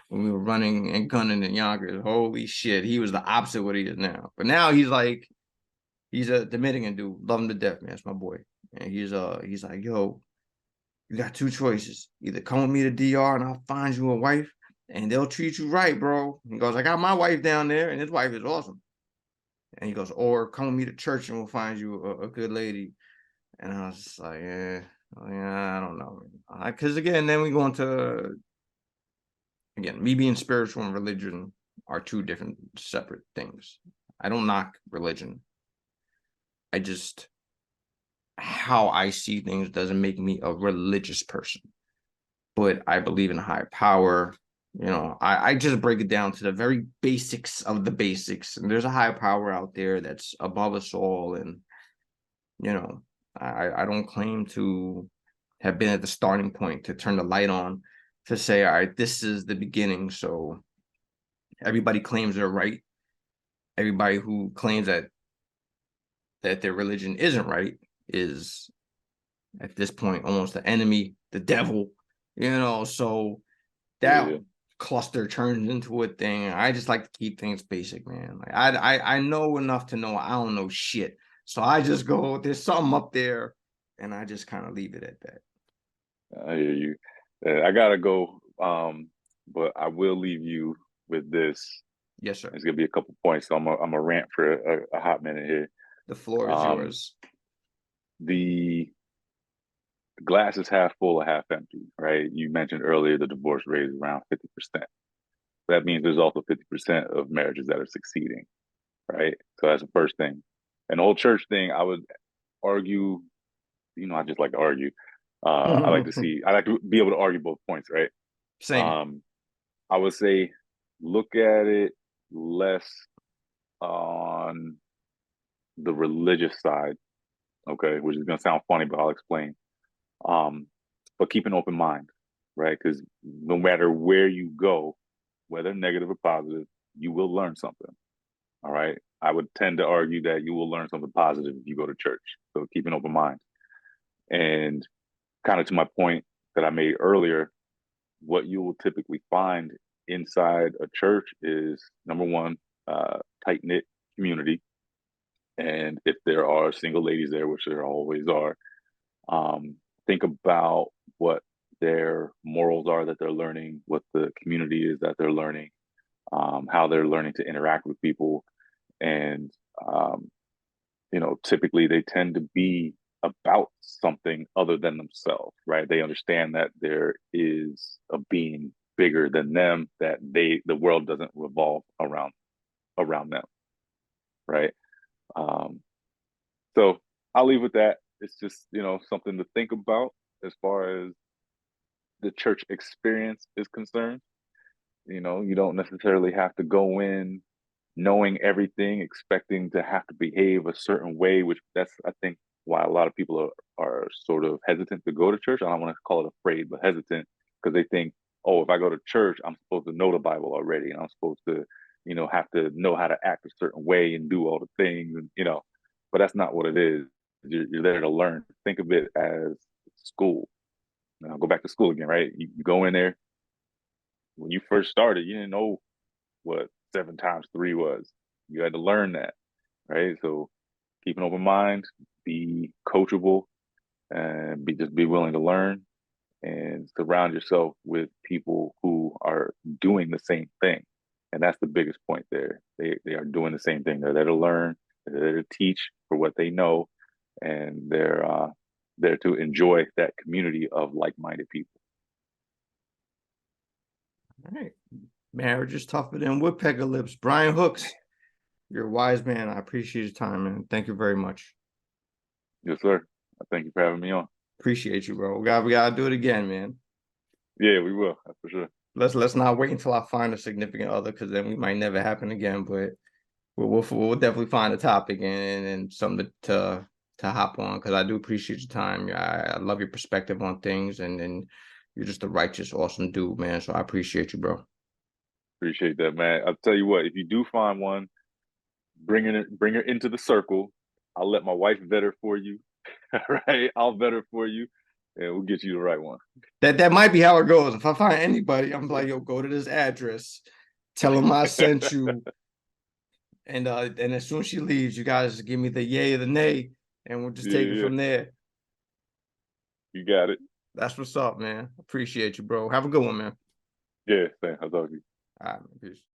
When we were running and gunning in Yonkers. Holy shit, he was the opposite of what he is now. But now he's a Dominican dude, love him to death, man. That's my boy. And he's like, yo, you got two choices. Either come with me to DR and I'll find you a wife and they'll treat you right, bro. He goes, I got my wife down there and his wife is awesome. And he goes, or come with me to church and we'll find you a good lady. And I was just like, yeah, I don't know. Because again, then we go into, again, me being spiritual and religion are two different separate things. I don't knock religion. I just, how I see things doesn't make me a religious person. But I believe in a higher power. I just break it down to the very basics of the basics. And there's a higher power out there that's above us all. And, I don't claim to have been at the starting point to turn the light on to say, all right, this is the beginning. So everybody claims they're right. Everybody who claims that their religion isn't right is at this point almost the enemy, the devil, so that Yeah. cluster turns into a thing. I just like to keep things basic, man. Like I know enough to know I don't know shit. So I just go, there's something up there, and I just kind of leave it at that. I hear you. I gotta go, but I will leave you with this. Yes, sir. It's gonna be a couple points, so I'm a rant for a hot minute here. The floor is Um, yours. the glass is half full or half empty, right? You mentioned earlier the divorce rate is around 50%. that means there's also 50% of marriages that are succeeding, right? So that's the first thing. And the whole church thing, I would argue, I just like to argue. I like to see, I like to be able to argue both points, right? Same. I would say look at it less on the religious side, okay, which is going to sound funny, but I'll explain. But keep an open mind, right? Because no matter where you go, whether negative or positive, you will learn something. All right. I would tend to argue that you will learn something positive if you go to church. So keep an open mind. And kind of to my point that I made earlier, what you will typically find inside a church is number one, tight knit community. And if there are single ladies there, which there always are, think about what their morals are that they're learning, what the community is that they're learning, how they're learning to interact with people. And, typically they tend to be about something other than themselves, right? They understand that there is a being bigger than them, that the world doesn't revolve around them, right? So I'll leave with that. It's just, something to think about as far as the church experience is concerned. You don't necessarily have to go in knowing everything, expecting to have to behave a certain way, which that's, I think, why a lot of people are sort of hesitant to go to church. I don't want to call it afraid, but hesitant, because they think, oh, if I go to church, I'm supposed to know the Bible already, and I'm supposed to, have to know how to act a certain way and do all the things, and but that's not what it is. You're there to learn. Think of it as school. Now, go back to school again, right? You go in there. When you first started, you didn't know what 7 times 3 was. You had to learn that, right? So keep an open mind, be coachable, and be willing to learn, and surround yourself with people who are doing the same thing. And that's the biggest point there. They are doing the same thing. They're there to learn, they're there to teach for what they know, and they're there to enjoy that community of like-minded people. All right. Marriage is tougher than woodpecker lips. Bryan Hooks, you're a wise man. I appreciate your time, man. Thank you very much. Yes, sir. Thank you for having me on. Appreciate you, bro. We gotta do it again, man. Yeah, we will. That's for sure. Let's not wait until I find a significant other, because then we might never happen again. But we'll definitely find a topic and something to hop on, because I do appreciate your time. I love your perspective on things, and you're just a righteous, awesome dude, man. So I appreciate you, bro. Appreciate that, man. I'll tell you what, if you do find one, bring her into the circle. I'll let my wife vet her for you. All right, I'll vet her for you, and we'll get you the right one. That might be how it goes. If I find anybody, I'm like, yo, go to this address, tell them I sent you, and as soon as she leaves, you guys give me the yay or the nay, and we'll just take it from there. You got it. That's what's up, man. Appreciate you, bro. Have a good one, man. Yeah, thanks. I'll talk to you. All right, peace.